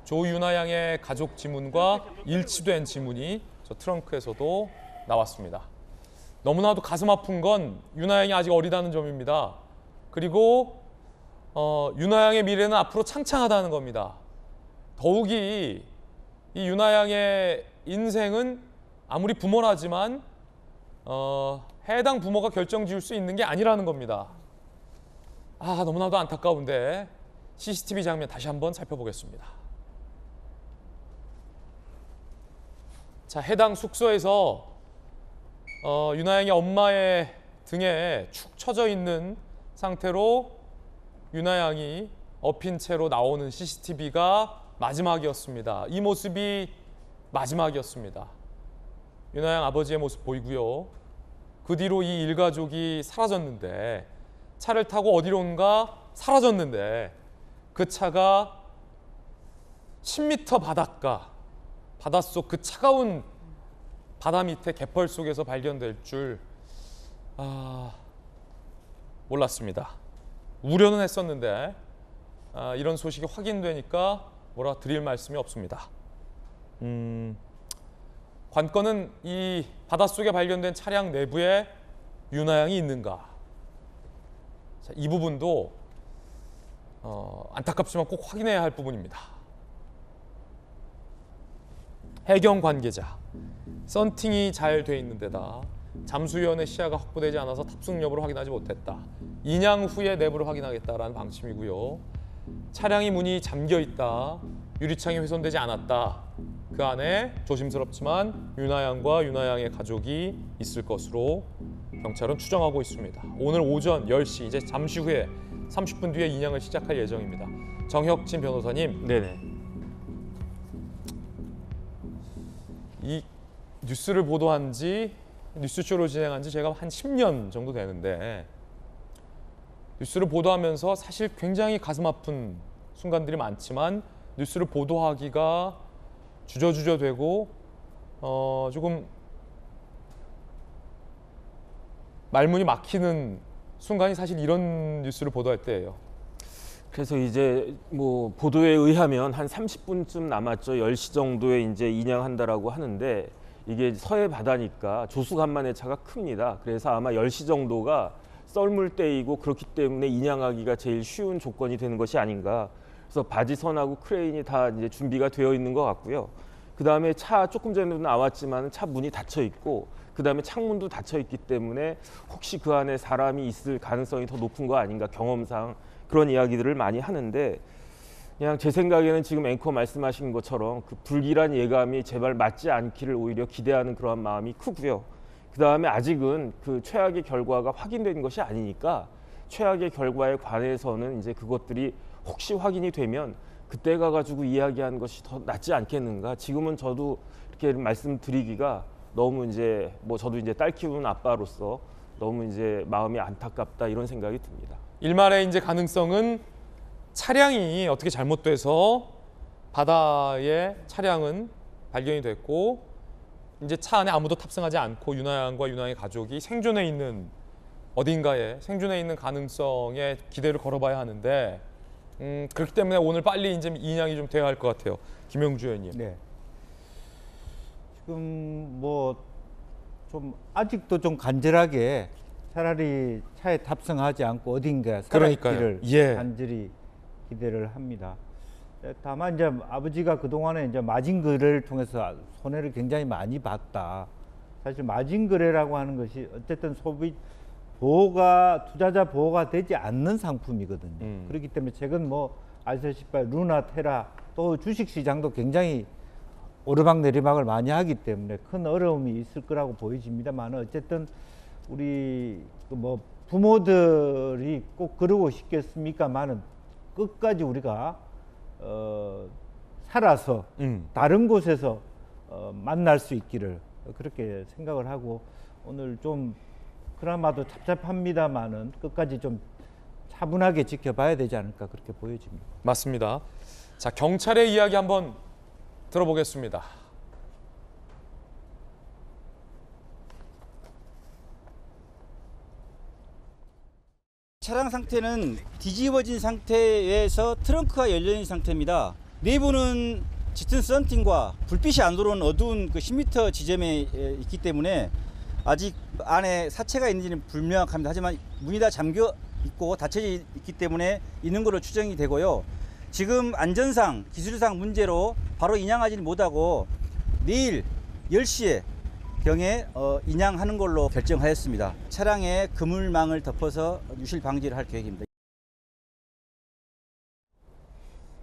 조유나 양의 가족 지문과 일치된 지문이 저 트렁크에서도 나왔습니다. 너무나도 가슴 아픈 건 유나 양이 아직 어리다는 점입니다. 그리고 유나 양의 미래는 앞으로 창창하다는 겁니다. 더욱이 이 유나 양의 인생은 아무리 부모라지만 해당 부모가 결정 지을 수 있는 게 아니라는 겁니다. 너무나도 안타까운데 CCTV 장면 다시 한번 살펴보겠습니다. 자, 해당 숙소에서 유나 양의 엄마의 등에 축 처져 있는 상태로 유나 양이 엎인 채로 나오는 CCTV가 마지막이었습니다. 이 모습이 마지막이었습니다. 유나 양 아버지의 모습 보이고요. 그 뒤로 이 일가족이 사라졌는데 차를 타고 어디론가 사라졌는데 그 차가 10m 바닷속 그 차가운 바다 밑에 갯벌 속에서 발견될 줄 몰랐습니다. 우려는 했었는데 이런 소식이 확인되니까 뭐라 드릴 말씀이 없습니다. 관건은 이 바닷속에 발견된 차량 내부에 유나 양이 있는가? 자, 이 부분도 안타깝지만 꼭 확인해야 할 부분입니다. 해경 관계자, 썬팅이 잘 돼 있는 데다 잠수위원의 시야가 확보되지 않아서 탑승 여부를 확인하지 못했다. 인양 후에 내부를 확인하겠다라는 방침이고요. 차량이 문이 잠겨 있다. 유리창이 훼손되지 않았다. 그 안에 조심스럽지만 유나 양과 유나 양의 가족이 있을 것으로 경찰은 추정하고 있습니다. 오늘 오전 10시 이제 잠시 후에 30분 뒤에 인양을 시작할 예정입니다. 정혁진 변호사님. 네네. 이 뉴스를 보도한 지 뉴스쇼를 진행한 지 제가 한 10년 정도 되는데 뉴스를 보도하면서 사실 굉장히 가슴 아픈 순간들이 많지만 뉴스를 보도하기가 주저되고 조금 말문이 막히는 순간이 사실 이런 뉴스를 보도할 때예요. 그래서 이제 뭐 보도에 의하면 한 30분쯤 남았죠. 10시 정도에 이제 인양한다라고 하는데 이게 서해 바다니까 조수간만의 차가 큽니다. 그래서 아마 10시 정도가 썰물 때이고 그렇기 때문에 인양하기가 제일 쉬운 조건이 되는 것이 아닌가. 그래서 바지선하고 크레인이 다 이제 준비가 되어 있는 것 같고요. 그 다음에 차 조금 전에도 나왔지만 차 문이 닫혀 있고 그 다음에 창문도 닫혀 있기 때문에 혹시 그 안에 사람이 있을 가능성이 더 높은 거 아닌가 경험상 그런 이야기들을 많이 하는데 그냥 제 생각에는 지금 앵커 말씀하신 것처럼 그 불길한 예감이 제발 맞지 않기를 오히려 기대하는 그러한 마음이 크고요. 그 다음에 아직은 그 최악의 결과가 확인된 것이 아니니까 최악의 결과에 관해서는 이제 그것들이 혹시 확인이 되면 그때 가가지고 이야기하는 것이 더 낫지 않겠는가. 지금은 저도 이렇게 말씀드리기가 너무 이제 뭐 저도 이제 딸 키우는 아빠로서 너무 이제 마음이 안타깝다 이런 생각이 듭니다. 일말의 이제 가능성은 차량이 어떻게 잘못돼서 바다에 차량은 발견이 됐고 이제 차 안에 아무도 탑승하지 않고 유나 양과 유나 양의 가족이 생존해 있는 어딘가에 생존해 있는 가능성에 기대를 걸어봐야 하는데 그렇기 때문에 오늘 빨리 이제 인양이 좀 돼야 할 것 같아요. 김영주 의원님. 네. 지금 뭐 좀 아직도 좀 간절하게 차라리 차에 탑승하지 않고 어딘가에 살아있기를 간절히 기대를 합니다. 다만 이제 아버지가 그동안에 이제 마진 거래를 통해서 손해를 굉장히 많이 봤다. 사실 마진 거래라고 하는 것이 어쨌든 소비 보호가 투자자 보호가 되지 않는 상품이거든요. 그렇기 때문에 최근 뭐 아시다시피 루나, 테라 또 주식 시장도 굉장히 오르막 내리막을 많이 하기 때문에 큰 어려움이 있을 거라고 보여집니다만 어쨌든 우리 뭐 부모들이 꼭 그러고 싶겠습니까만은 끝까지 우리가 살아서 다른 곳에서 만날 수 있기를 그렇게 생각을 하고 오늘 좀 그나마도 답답합니다만은 끝까지 좀 차분하게 지켜봐야 되지 않을까 그렇게 보여집니다. 맞습니다. 자, 경찰의 이야기 한번 들어보겠습니다. 차량 상태는 뒤집어진 상태에서 트렁크가 열려있는 상태입니다. 내부는 짙은 썬팅과 불빛이 안 들어오는 어두운 그 10m 지점에 있기 때문에 아직 안에 사체가 있는지는 불명확합니다. 하지만 문이 다 잠겨 있고 닫혀져 있기 때문에 있는 걸로 추정이 되고요. 지금 안전상 기술상 문제로 바로 인양하지는 못하고 내일 10시에 경에 인양하는 걸로 결정하였습니다. 차량에 그물망을 덮어서 유실 방지를 할 계획입니다.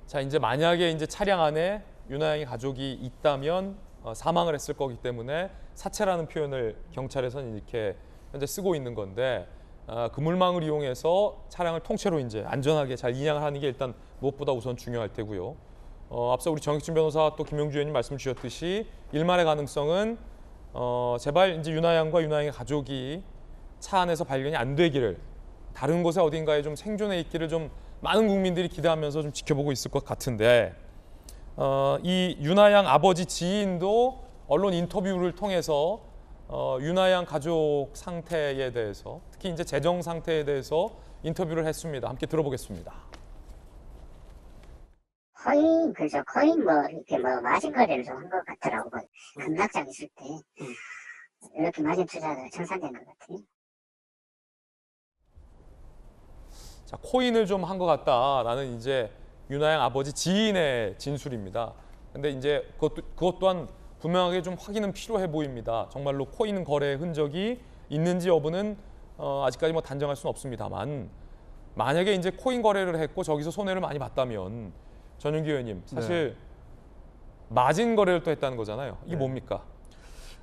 자, 이제 만약에 이제 차량 안에 윤아 양의 가족이 있다면 사망을 했을 거기 때문에 사체라는 표현을 경찰에서는 이렇게 현재 쓰고 있는 건데 그물망을 이용해서 차량을 통째로 이제 안전하게 잘 인양을 하는 게 일단 무엇보다 우선 중요할 테고요. 앞서 우리 정익진 변호사 또 김용주 의원님 말씀 주셨듯이 일말의 가능성은 제발 이제 윤아 양과 윤아 양의 가족이 차 안에서 발견이 안 되기를 다른 곳에 어딘가에 좀 생존해 있기를 좀 많은 국민들이 기대하면서 좀 지켜보고 있을 것 같은데 이 윤아 양 아버지 지인도 언론 인터뷰를 통해서 윤아 양 가족 상태에 대해서 특히 이제 재정 상태에 대해서 인터뷰를 했습니다. 함께 들어보겠습니다. 코인 그죠? 코인 뭐 이렇게 뭐 마진 거래를 좀 한 것 같더라고. 급락장 있을 때 이렇게 마진 투자가 청산된 것 같아요. 자, 코인을 좀 한 것 같다라는 이제 윤아 양 아버지 지인의 진술입니다. 근데 이제 그것 또한 분명하게 좀 확인은 필요해 보입니다. 정말로 코인 거래 흔적이 있는지 여부는 아직까지 뭐 단정할 수는 없습니다만 만약에 이제 코인 거래를 했고 저기서 손해를 많이 봤다면 전윤기 의원님 사실 마진 거래를 또 했다는 거잖아요. 이게 뭡니까?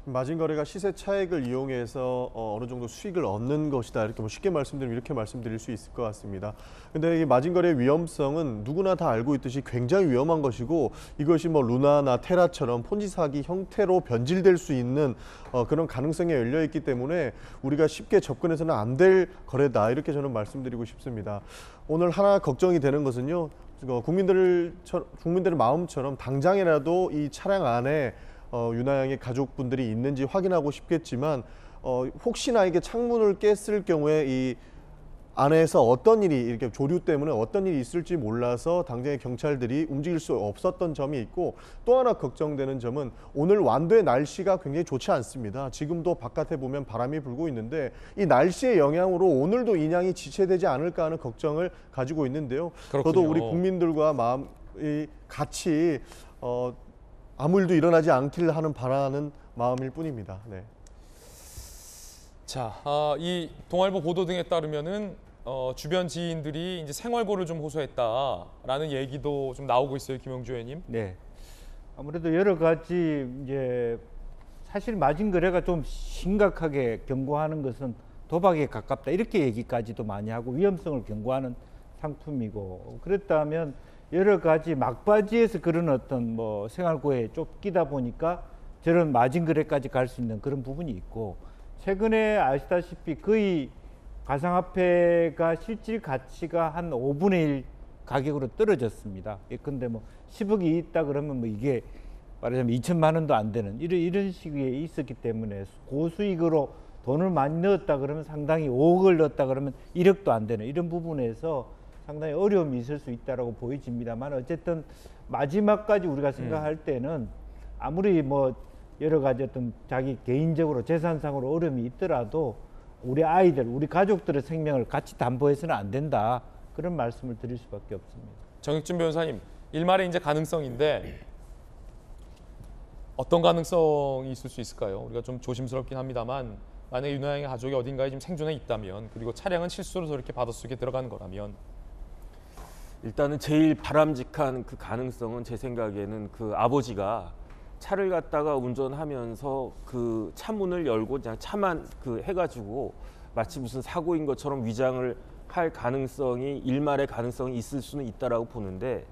마진 거래가 시세 차익을 이용해서 어느 정도 수익을 얻는 것이다. 이렇게 뭐 쉽게 말씀드리면 이렇게 말씀드릴 수 있을 것 같습니다. 근데 이 마진 거래의 위험성은 누구나 다 알고 있듯이 굉장히 위험한 것이고 이것이 뭐 루나나 테라처럼 폰지 사기 형태로 변질될 수 있는 그런 가능성이 열려 있기 때문에 우리가 쉽게 접근해서는 안 될 거래다. 이렇게 저는 말씀드리고 싶습니다. 오늘 하나 걱정이 되는 것은요. 국민들의 마음처럼 당장이라도 이 차량 안에 윤아 양의 가족분들이 있는지 확인하고 싶겠지만 혹시나 이게 창문을 깼을 경우에 이 안에서 어떤 일이 이렇게 조류 때문에 어떤 일이 있을지 몰라서 당장에 경찰들이 움직일 수 없었던 점이 있고 또 하나 걱정되는 점은 오늘 완도의 날씨가 굉장히 좋지 않습니다. 지금도 바깥에 보면 바람이 불고 있는데 이 날씨의 영향으로 오늘도 인양이 지체되지 않을까 하는 걱정을 가지고 있는데요. 그렇군요. 저도 우리 국민들과 마음이 같이 아무 일도 일어나지 않기를 바라는 마음일 뿐입니다. 네. 자, 이 동아일보 보도 등에 따르면은 주변 지인들이 이제 생활고를 좀 호소했다라는 얘기도 좀 나오고 있어요, 김용주 의원님. 네. 아무래도 여러 가지 이제 사실 마진 거래가 좀 심각하게 경고하는 것은 도박에 가깝다 이렇게 얘기까지도 많이 하고 위험성을 경고하는 상품이고 그랬다면 여러 가지 막바지에서 그런 어떤 뭐 생활고에 쫓기다 보니까 저런 마진 거래까지 갈 수 있는 그런 부분이 있고 최근에 아시다시피 거의 가상화폐가 실질 가치가 한 5분의 1 가격으로 떨어졌습니다. 예컨대 뭐 10억이 있다 그러면 뭐 이게 말하자면 2천만 원도 안 되는 이런 시기에 있었기 때문에 고수익으로 돈을 많이 넣었다 그러면 상당히 5억을 넣었다 그러면 1억도 안 되는 이런 부분에서 상당히 어려움이 있을 수 있다고 보여집니다만 어쨌든 마지막까지 우리가 생각할 때는 아무리 뭐 여러 가지 어떤 자기 개인적으로 재산상으로 어려움이 있더라도 우리 아이들, 우리 가족들의 생명을 같이 담보해서는 안 된다. 그런 말씀을 드릴 수밖에 없습니다. 정익진 변호사님, 일말의 이제 가능성인데 어떤 가능성이 있을 수 있을까요? 우리가 좀 조심스럽긴 합니다만 만약에 윤호양의 가족이 어딘가에 지금 생존해 있다면 그리고 차량은 실수로 저렇게 바닷속에 들어간 거라면 일단은 제일 바람직한 그 가능성은 제 생각에는 그 아버지가 차를 갖다가 운전하면서 그 차문을 열고 그냥 차만 그 해가지고 마치 무슨 사고인 것처럼 위장을 할 가능성이 일말의 가능성이 있을 수는 있다라고 보는데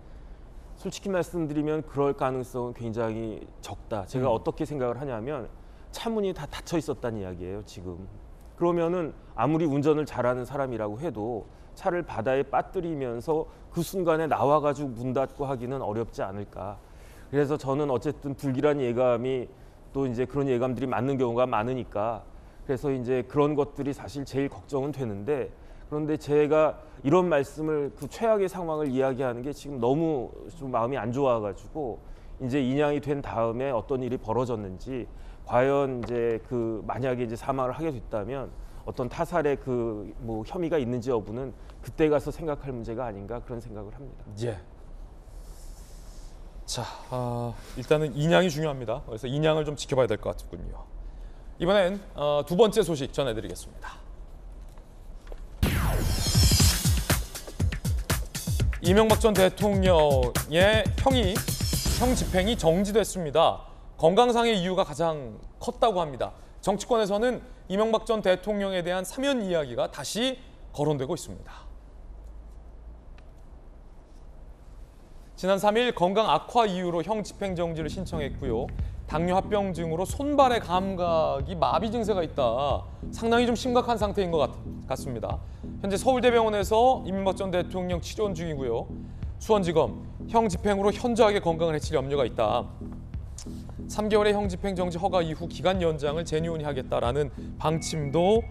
솔직히 말씀드리면 그럴 가능성은 굉장히 적다. 제가 어떻게 생각을 하냐면 차문이 다 닫혀 있었다는 이야기예요, 지금. 그러면은 아무리 운전을 잘하는 사람이라고 해도 차를 바다에 빠뜨리면서 그 순간에 나와가지고 문 닫고 하기는 어렵지 않을까. 그래서 저는 어쨌든 불길한 예감이 또 이제 그런 예감들이 맞는 경우가 많으니까 그래서 이제 그런 것들이 사실 제일 걱정은 되는데 그런데 제가 이런 말씀을 그 최악의 상황을 이야기하는 게 지금 너무 좀 마음이 안 좋아가지고 이제 인양이 된 다음에 어떤 일이 벌어졌는지 과연 이제 그 만약에 이제 사망을 하게 됐다면 어떤 타살의 그 뭐 혐의가 있는지 여부는 그때 가서 생각할 문제가 아닌가 그런 생각을 합니다. 예. 자, 일단은 인양이 중요합니다. 그래서 인양을 좀 지켜봐야 될 것 같군요. 이번엔 두 번째 소식 전해드리겠습니다. 이명박 전 대통령의 형 집행이 정지됐습니다. 건강상의 이유가 가장 컸다고 합니다. 정치권에서는 이명박 전 대통령에 대한 사면 이야기가 다시 거론되고 있습니다. 지난 3일 건강 악화 이유로 형 집행정지를 신청했고요. 당뇨 합병증으로 손발의 감각이 마비 증세가 있다. 상당히 좀 심각한 상태인 것 같습니다. 현재 서울대병원에서 이명박 전 대통령 치료 중이고요. 수원지검 형 집행으로 현저하게 건강을 해칠 염려가 있다. 3개월의 형 집행정지 허가 이후 기간 연장을 제뉴인이 하겠다라는 방침도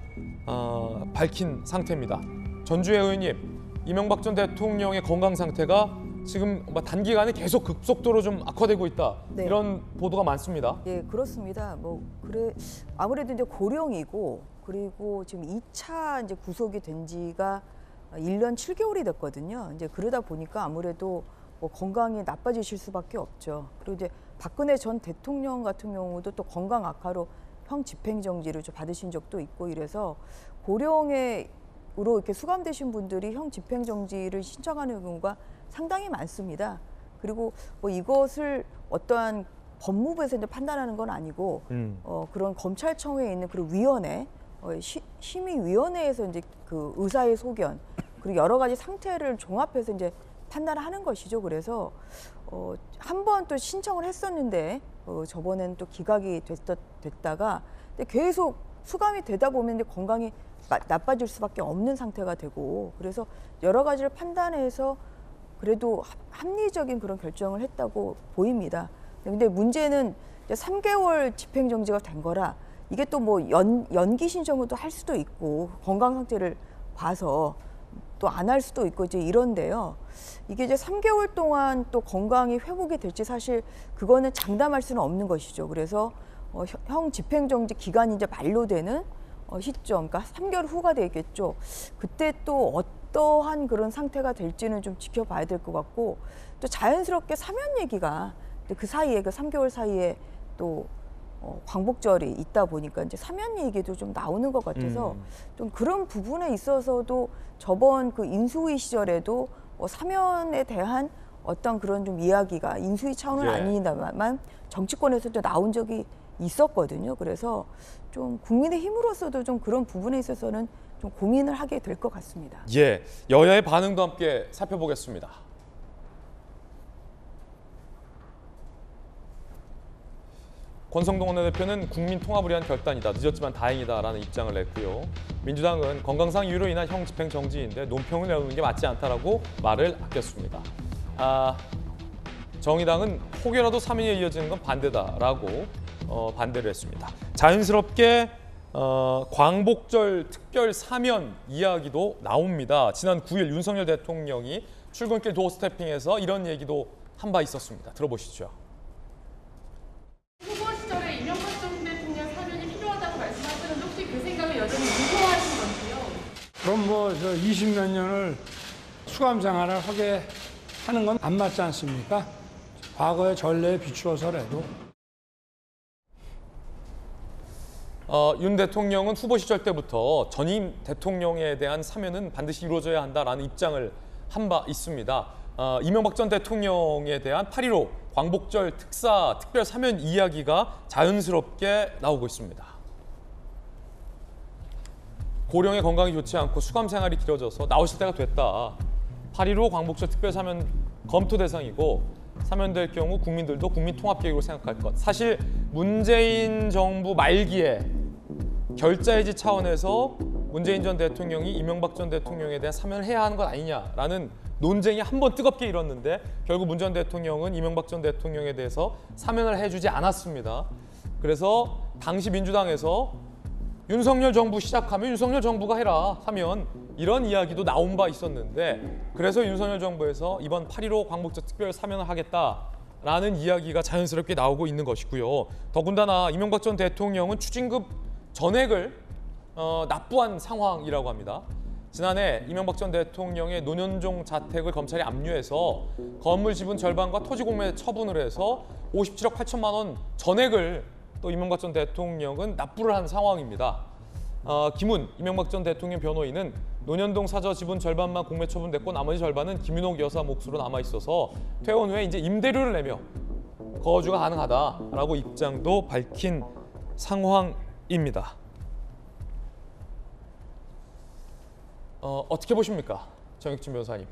밝힌 상태입니다. 전주혜 의원님, 이명박 전 대통령의 건강 상태가 지금 단기간에 계속 급속도로 좀 악화되고 있다. 네. 이런 보도가 많습니다. 예, 그렇습니다. 아무래도 이제 고령이고 그리고 지금 2차 이제 구속이 된 지가 1년 7개월이 됐거든요. 이제 그러다 보니까 아무래도 건강이 나빠지실 수밖에 없죠. 그리고 이제 박근혜 전 대통령 같은 경우도 또 건강 악화로 형 집행정지를 좀 받으신 적도 있고 이래서 고령으로 이렇게 수감되신 분들이 형 집행정지를 신청하는 경우가 상당히 많습니다. 그리고 이것을 어떠한 법무부에서 이제 판단하는 건 아니고 그런 검찰청에 있는 그런 위원회, 심의위원회에서 이제 그 의사의 소견 그리고 여러 가지 상태를 종합해서 이제 판단을 하는 것이죠. 그래서 한 번 또 신청을 했었는데 저번엔 또 기각이 됐다가 계속 수감이 되다 보면 이제 건강이 나빠질 수밖에 없는 상태가 되고 그래서 여러 가지를 판단해서 그래도 합리적인 그런 결정을 했다고 보입니다. 근데 문제는 이제 3개월 집행정지가 된 거라 이게 또 연기 신청을 또 할 수도 있고 건강 상태를 봐서 또 안 할 수도 있고 이제 이런데요. 이게 이제 3개월 동안 또 건강이 회복이 될지 사실 그거는 장담할 수는 없는 것이죠. 그래서 형 집행정지 기간이 이제 만료되는 시점, 그러니까 3개월 후가 되겠죠. 그때 또 어떠한 그런 상태가 될지는 좀 지켜봐야 될 것 같고 또 자연스럽게 사면 얘기가 그 사이에 그 3개월 사이에 또 광복절이 있다 보니까 이제 사면 얘기도 좀 나오는 것 같아서 좀 그런 부분에 있어서도 저번 그 인수위 시절에도 사면에 대한 어떤 그런 좀 이야기가 인수위 차원은 아닙니다만 정치권에서도 나온 적이 있었거든요. 그래서 좀 국민의힘으로서도 좀 그런 부분에 있어서는 좀 고민을 하게 될 것 같습니다. 예, 여야의 반응도 함께 살펴보겠습니다. 권성동 원내대표는 국민 통합을 위한 결단이다. 늦었지만 다행이다라는 입장을 냈고요. 민주당은 건강상 이유로 인한 형 집행 정지인데 논평을 내놓는 게 맞지 않다라고 말을 아꼈습니다. 정의당은 혹여라도 사면에 이어지는 건 반대다라고 반대를 했습니다. 자연스럽게 광복절 특별 사면 이야기도 나옵니다. 지난 9일 윤석열 대통령이 출근길 도어 스태핑에서 이런 얘기도 한 바 있었습니다. 들어보시죠. 후보 시절에 이명박 전 대통령 사면이 필요하다고 말씀하시는데 혹시 그 생각을 여전히 유효하신 건지요? 그럼 20몇 년을 수감 생활을 하게 하는 건 안 맞지 않습니까? 과거의 전례에 비추어서라도. 윤 대통령은 후보 시절 때부터 전임 대통령에 대한 사면은 반드시 이루어져야 한다라는 입장을 한 바 있습니다. 이명박 전 대통령에 대한 8.15 광복절 특사 특별 사면 이야기가 자연스럽게 나오고 있습니다. 고령의 건강이 좋지 않고 수감 생활이 길어져서 나오실 때가 됐다. 8.15 광복절 특별 사면 검토 대상이고 사면될 경우 국민들도 국민 통합 계획으로 생각할 것. 사실 문재인 정부 말기에 결자해지 차원에서 문재인 전 대통령이 이명박 전 대통령에 대한 사면을 해야 하는 것 아니냐라는 논쟁이 한 번 뜨겁게 일었는데 결국 문 전 대통령은 이명박 전 대통령에 대해서 사면을 해주지 않았습니다. 그래서 당시 민주당에서 윤석열 정부 시작하면 윤석열 정부가 해라 하면 이런 이야기도 나온 바 있었는데 그래서 윤석열 정부에서 이번 8.15 광복절 특별 사면을 하겠다라는 이야기가 자연스럽게 나오고 있는 것이고요. 더군다나 이명박 전 대통령은 추징금 전액을 납부한 상황이라고 합니다. 지난해 이명박 전 대통령의 노년종 자택을 검찰이 압류해서 건물 지분 절반과 토지 공매 처분을 해서 57억 8천만 원 전액을 또 이명박 전 대통령은 납부를 한 상황입니다. 김훈 이명박 전 대통령 변호인은 노년동 사저 지분 절반만 공매 처분됐고 나머지 절반은 김윤옥 여사 몫으로 남아 있어서 퇴원 후에 이제 임대료를 내며 거주가 가능하다라고 입장도 밝힌 상황입니다. 어떻게 보십니까, 정익진 변호사님?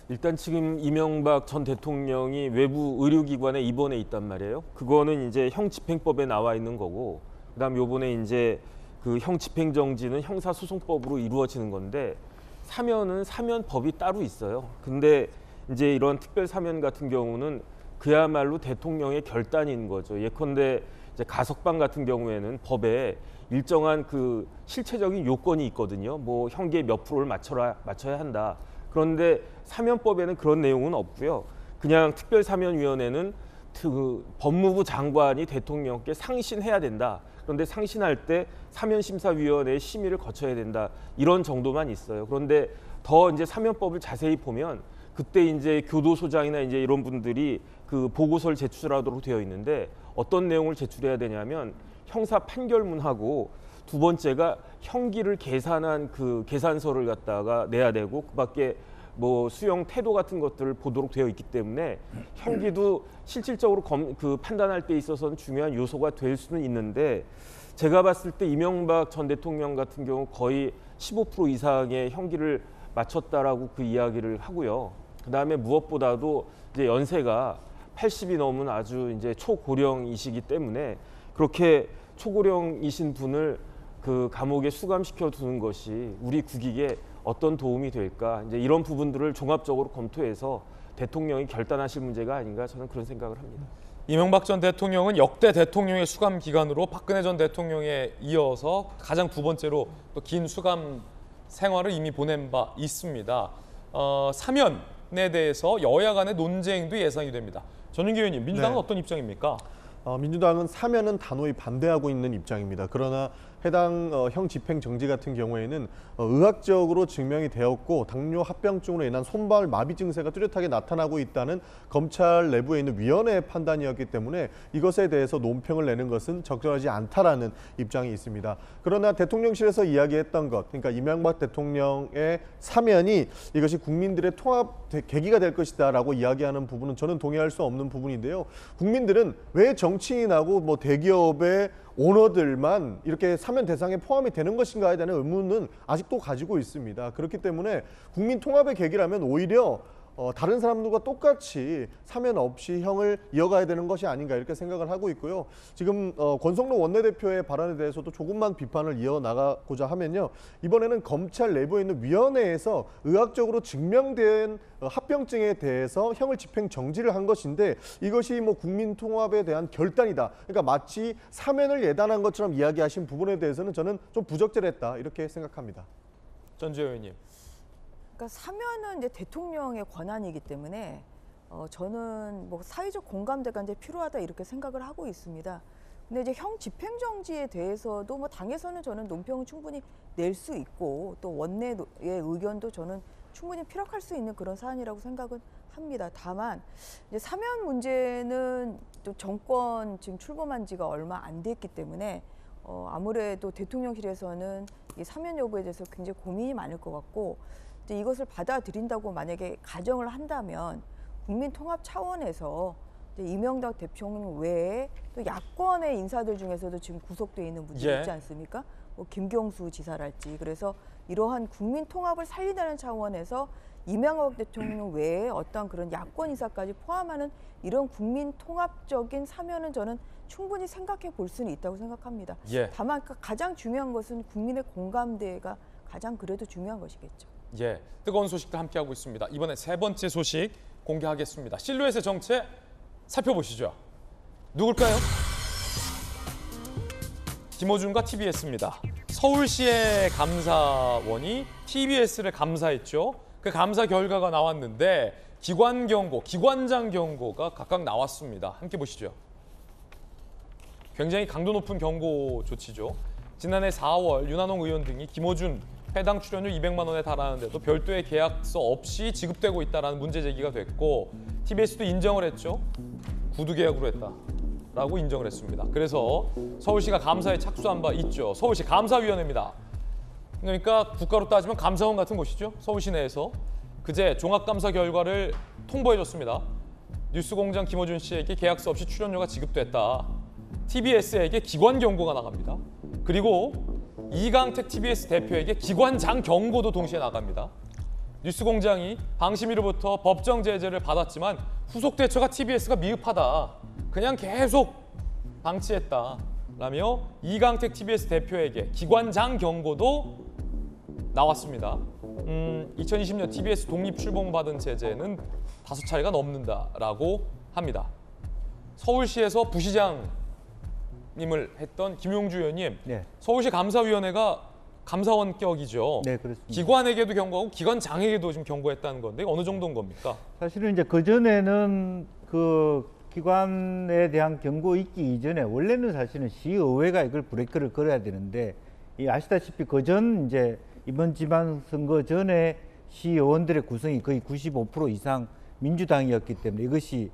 일단 지금 이명박 전 대통령이 외부 의료기관에 입원해 있단 말이에요. 그거는 이제 형집행법에 나와 있는 거고, 그다음 요번에 이제 그 형집행정지는 형사소송법으로 이루어지는 건데 사면은 사면법이 따로 있어요. 근데 이제 이런 특별 사면 같은 경우는 그야말로 대통령의 결단인 거죠. 예컨대 이제 가석방 같은 경우에는 법에 일정한 그 실체적인 요건이 있거든요. 뭐 형기 몇 프로를 맞춰야 한다. 그런데 사면법에는 그런 내용은 없고요. 그냥 특별사면위원회는 그 법무부 장관이 대통령께 상신해야 된다. 그런데 상신할 때 사면심사위원회의 심의를 거쳐야 된다. 이런 정도만 있어요. 그런데 더 이제 사면법을 자세히 보면 그때 이제 교도소장이나 이제 이런 분들이 그 보고서를 제출하도록 되어 있는데 어떤 내용을 제출해야 되냐면 형사 판결문하고 두 번째가 형기를 계산한 그 계산서를 갖다가 내야 되고 그밖에 뭐 수용 태도 같은 것들을 보도록 되어 있기 때문에 형기도 실질적으로 판단할 때 있어서는 중요한 요소가 될 수는 있는데 제가 봤을 때 이명박 전 대통령 같은 경우 거의 15% 이상의 형기를 마쳤다라고 그 이야기를 하고요. 그다음에 무엇보다도 이제 연세가 80이 넘은 아주 이제 초고령이시기 때문에 그렇게 초고령이신 분을 그 감옥에 수감시켜 두는 것이 우리 국익에 어떤 도움이 될까? 이제 이런 부분들을 종합적으로 검토해서 대통령이 결단하실 문제가 아닌가 저는 그런 생각을 합니다. 이명박 전 대통령은 역대 대통령의 수감 기간으로 박근혜 전 대통령에 이어서 가장 두 번째로 또 긴 수감 생활을 이미 보낸 바 있습니다. 사면에 대해서 여야 간의 논쟁도 예상이 됩니다. 전윤기 의원님, 민주당은 어떤 입장입니까? 민주당은 사면은 단호히 반대하고 있는 입장입니다. 그러나 해당 형 집행 정지 같은 경우에는 의학적으로 증명이 되었고 당뇨 합병증으로 인한 손발 마비 증세가 뚜렷하게 나타나고 있다는 검찰 내부에 있는 위원회의 판단이었기 때문에 이것에 대해서 논평을 내는 것은 적절하지 않다라는 입장이 있습니다. 그러나 대통령실에서 이야기했던 것, 그러니까 이명박 대통령의 사면이 이것이 국민들의 통합 계기가 될 것이다라고 이야기하는 부분은 저는 동의할 수 없는 부분인데요. 국민들은 왜 정치인하고 뭐 대기업의 오너들만 이렇게 사면 대상에 포함이 되는 것인가에 대한 의문은 아직도 가지고 있습니다. 그렇기 때문에 국민 통합의 계기라면 오히려 다른 사람들과 똑같이 사면 없이 형을 이어가야 되는 것이 아닌가 이렇게 생각을 하고 있고요. 지금 권성동 원내대표의 발언에 대해서도 조금만 비판을 이어나가고자 하면요. 이번에는 검찰 내부에 있는 위원회에서 의학적으로 증명된 합병증에 대해서 형을 집행 정지를 한 것인데 이것이 뭐 국민 통합에 대한 결단이다. 그러니까 마치 사면을 예단한 것처럼 이야기하신 부분에 대해서는 저는 좀 부적절했다 이렇게 생각합니다. 전주현 의원님. 그러니까 사면은 이제 대통령의 권한이기 때문에 저는 뭐 사회적 공감대가 이제 필요하다 이렇게 생각을 하고 있습니다. 근데 이제 형 집행정지에 대해서도 뭐 당에서는 저는 논평을 충분히 낼 수 있고 또 원내의 의견도 저는 충분히 피력할 수 있는 그런 사안이라고 생각은 합니다. 다만 이제 사면 문제는 또 정권 지금 출범한 지가 얼마 안 됐기 때문에 아무래도 대통령실에서는 이 사면 여부에 대해서 굉장히 고민이 많을 것 같고, 이제 이것을 받아들인다고 만약에 가정을 한다면 국민 통합 차원에서 이제 이명박 대통령 외에 또 야권의 인사들 중에서도 지금 구속돼 있는 분들이 있지 않습니까? 뭐 김경수 지사랄지. 그래서 이러한 국민 통합을 살리자는 차원에서 이명박 대통령 외에 어떤 그런 야권 인사까지 포함하는 이런 국민 통합적인 사면은 저는 충분히 생각해 볼 수는 있다고 생각합니다. 다만 가장 중요한 것은 국민의 공감대가 가장 그래도 중요한 것이겠죠. 뜨거운 소식도 함께하고 있습니다. 이번에 세 번째 소식 공개하겠습니다. 실루엣의 정체 살펴보시죠. 누굴까요? 김어준과 TBS입니다. 서울시의 감사원이 TBS를 감사했죠. 그 감사 결과가 나왔는데 기관 경고, 기관장 경고가 각각 나왔습니다. 함께 보시죠. 굉장히 강도 높은 경고 조치죠. 지난해 4월 윤한홍 의원 등이 김어준 해당 출연료 200만 원에 달하는데도 별도의 계약서 없이 지급되고 있다는 문제 제기가 됐고, TBS도 인정을 했죠. 구두 계약으로 했다라고 인정을 했습니다. 그래서 서울시가 감사에 착수한 바 있죠. 서울시 감사위원회입니다. 그러니까 국가로 따지면 감사원 같은 곳이죠. 서울시 내에서 그제 종합감사 결과를 통보해줬습니다. 뉴스공장 김어준 씨에게 계약서 없이 출연료가 지급됐다. TBS에게 기관 경고가 나갑니다. 그리고 이강택 TBS 대표에게 기관장 경고도 동시에 나갑니다. 뉴스공장이 방심위로부터 법정 제재를 받았지만 후속 대처가 TBS가 미흡하다. 그냥 계속 방치했다라며 이강택 TBS 대표에게 기관장 경고도 나왔습니다. 2020년 TBS 독립 출범받은 제재는 5차례가 넘는다라고 합니다. 서울시에서 부시장님을 했던 김용주 의원님, 서울시 감사위원회가 감사원격이죠. 네, 그렇습니다. 기관에게도 경고하고 기관장에게도 지금 경고했다는 건데 어느 정도인 겁니까? 사실은 이제 그 전에는 그 기관에 대한 경고 있기 이전에 원래는 사실은 시의회가 이걸 브레이크를 걸어야 되는데, 이 아시다시피 그전 이제 이번 지방선거 전에 시의원들의 구성이 거의 95% 이상 민주당이었기 때문에 이것이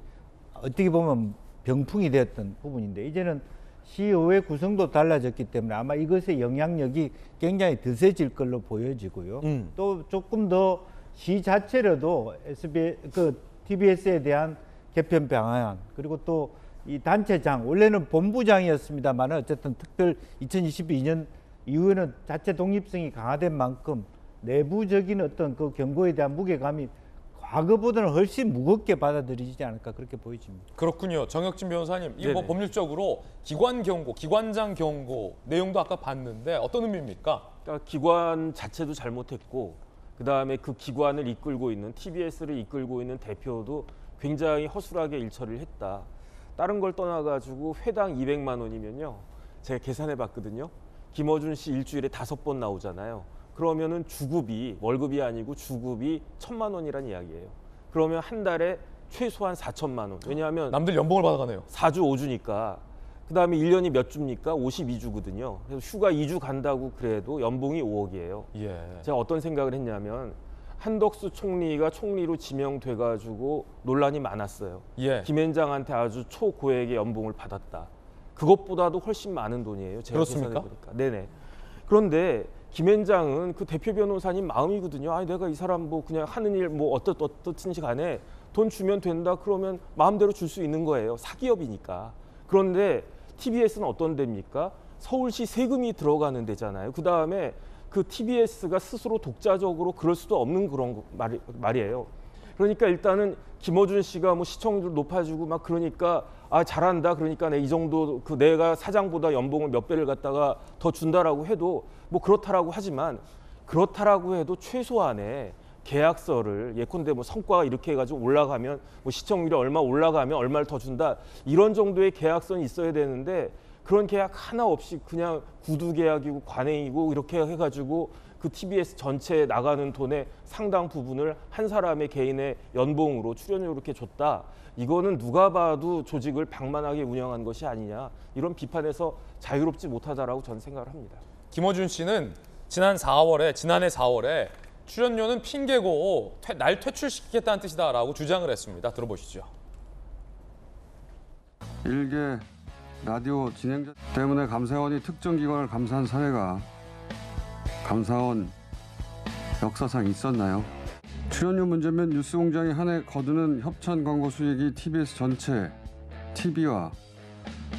어떻게 보면 병풍이 되었던 부분인데, 이제는 시의회 구성도 달라졌기 때문에 아마 이것의 영향력이 굉장히 드세질 걸로 보여지고요. 또 조금 더 시 자체로도 TBS에 대한 개편 방안, 그리고 또 이 단체장, 원래는 본부장이었습니다만 어쨌든 특별 2022년 이후에는 자체 독립성이 강화된 만큼 내부적인 어떤 그 경고에 대한 무게감이 과거보다는 훨씬 무겁게 받아들이지 않을까 그렇게 보여집니다. 그렇군요. 정혁진 변호사님, 이거 뭐 법률적으로 기관 경고, 기관장 경고 내용도 아까 봤는데 어떤 의미입니까? 그러니까 기관 자체도 잘못했고, 그다음에 그 기관을 이끌고 있는 TBS를 이끌고 있는 대표도 굉장히 허술하게 일처리를 했다. 다른 걸 떠나가지고 회당 200만 원이면요. 제가 계산해봤거든요. 김어준 씨 일주일에 5번 나오잖아요. 그러면은 주급이, 월급이 아니고 주급이 1,000만 원이란 이야기예요. 그러면 한 달에 최소한 4천만 원. 왜냐하면 남들 연봉을 받아가네요. 4주 5주니까. 그다음에 1년이 몇 주입니까? 52주거든요. 그래서 휴가 2주 간다고 그래도 연봉이 5억이에요. 제가 어떤 생각을 했냐면, 한덕수 총리가 총리로 지명돼가지고 논란이 많았어요. 김앤장한테 아주 초고액의 연봉을 받았다. 그것보다도 훨씬 많은 돈이에요. 제가 그렇습니까? 계산해보니까. 네네. 그런데 김앤장은 그 대표 변호사님 마음이거든요. 아니 내가 이 사람 뭐 그냥 하는 일 뭐 어떻든지 간에 돈 주면 된다 그러면 마음대로 줄 수 있는 거예요. 사기업이니까. 그런데 TBS는 어떤 데입니까? 서울시 세금이 들어가는 데잖아요. 그다음에 그 TBS가 스스로 독자적으로 그럴 수도 없는 그런 말이에요. 그러니까 일단은 김어준 씨가 뭐 시청률 높아지고 막 그러니까 아 잘한다 그러니까 이 정도 그 내가 사장보다 연봉을 몇 배를 갖다가 더 준다라고 해도 뭐 그렇다라고 하지만, 그렇다라고 해도 최소한의 계약서를 예컨대 뭐 성과가 이렇게 해가지고 올라가면 뭐 시청률이 얼마 올라가면 얼마를 더 준다, 이런 정도의 계약서는 있어야 되는데 그런 계약 하나 없이 그냥 구두 계약이고 관행이고 이렇게 해가지고 그 TBS 전체에 나가는 돈의 상당 부분을 한 사람의 개인의 연봉으로 출연료로 이렇게 줬다. 이거는 누가 봐도 조직을 방만하게 운영한 것이 아니냐, 이런 비판에서 자유롭지 못하다라고 저는 생각을 합니다. 김어준 씨는 지난해 4월에 출연료는 핑계고 날 퇴출시키겠다는 뜻이다라고 주장을 했습니다. 들어보시죠. 일개 라디오 진행자 때문에 감사원이 특정 기관을 감사한 사례가 감사원 역사상 있었나요? 출연료 문제면 뉴스공장이 한 해 거두는 협찬 광고 수익이 TBS 전체 TV와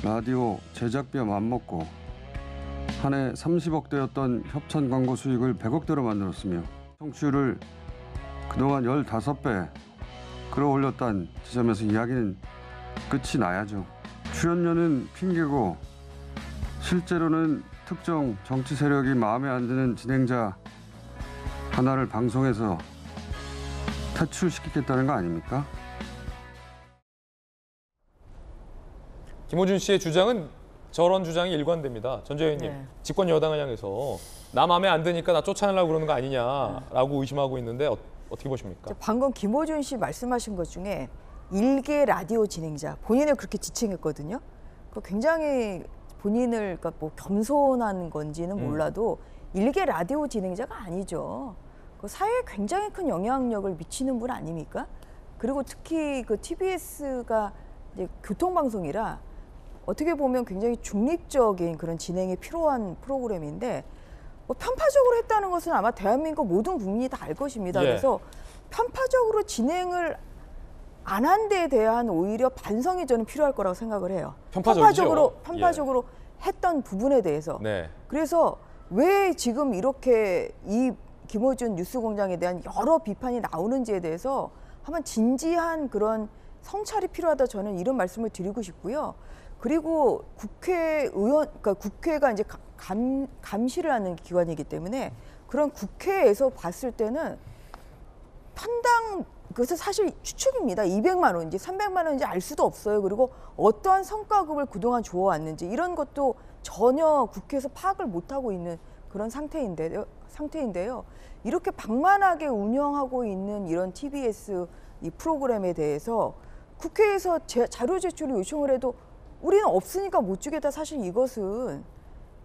라디오 제작비와 맞먹고 한 해 30억대였던 협찬 광고 수익을 100억대로 만들었으며 청취율을 그동안 15배 끌어올렸다는 지점에서 이야기는 끝이 나야죠. 출연료는 핑계고 실제로는 특정 정치 세력이 마음에 안 드는 진행자 하나를 방송에서 퇴출시키겠다는 거 아닙니까? 김호준 씨의 주장은 저런 주장이 일관됩니다. 전재현님, 네. 집권 여당을 향해서 나 마음에 안 드니까 나 쫓아내려고 그러는 거 아니냐라고 의심하고 있는데 어떻게 보십니까? 방금 김호준 씨 말씀하신 것 중에 일개 라디오 진행자 본인을 그렇게 지칭했거든요. 그 굉장히 본인을 그러니까 뭐 겸손한 건지는 몰라도 일개 라디오 진행자가 아니죠. 그 사회에 굉장히 큰 영향력을 미치는 분 아닙니까? 그리고 특히 그 TBS가 이제 교통방송이라 어떻게 보면 굉장히 중립적인 그런 진행이 필요한 프로그램인데 뭐 편파적으로 했다는 것은 아마 대한민국 모든 국민이 다 알 것입니다. 예. 그래서 편파적으로 진행을 안 한 데에 대한 오히려 반성이 저는 필요할 거라고 생각을 해요. 편파적으로 했던 부분에 대해서. 네. 그래서 왜 지금 이렇게 이 김호준 뉴스공장에 대한 여러 비판이 나오는지에 대해서 한번 진지한 그런 성찰이 필요하다 저는 이런 말씀을 드리고 싶고요. 그리고 그러니까 국회가 이제 감시를 하는 기관이기 때문에 그런 국회에서 봤을 때는 편당 그것은 사실 추측입니다. 200만 원인지 300만 원인지 알 수도 없어요. 그리고 어떠한 성과급을 그동안 주어왔는지 이런 것도 전혀 국회에서 파악을 못하고 있는 그런 상태인데요. 이렇게 방만하게 운영하고 있는 이런 TBS 이 프로그램에 대해서 국회에서 자료 제출을 요청을 해도 우리는 없으니까 못 주겠다. 사실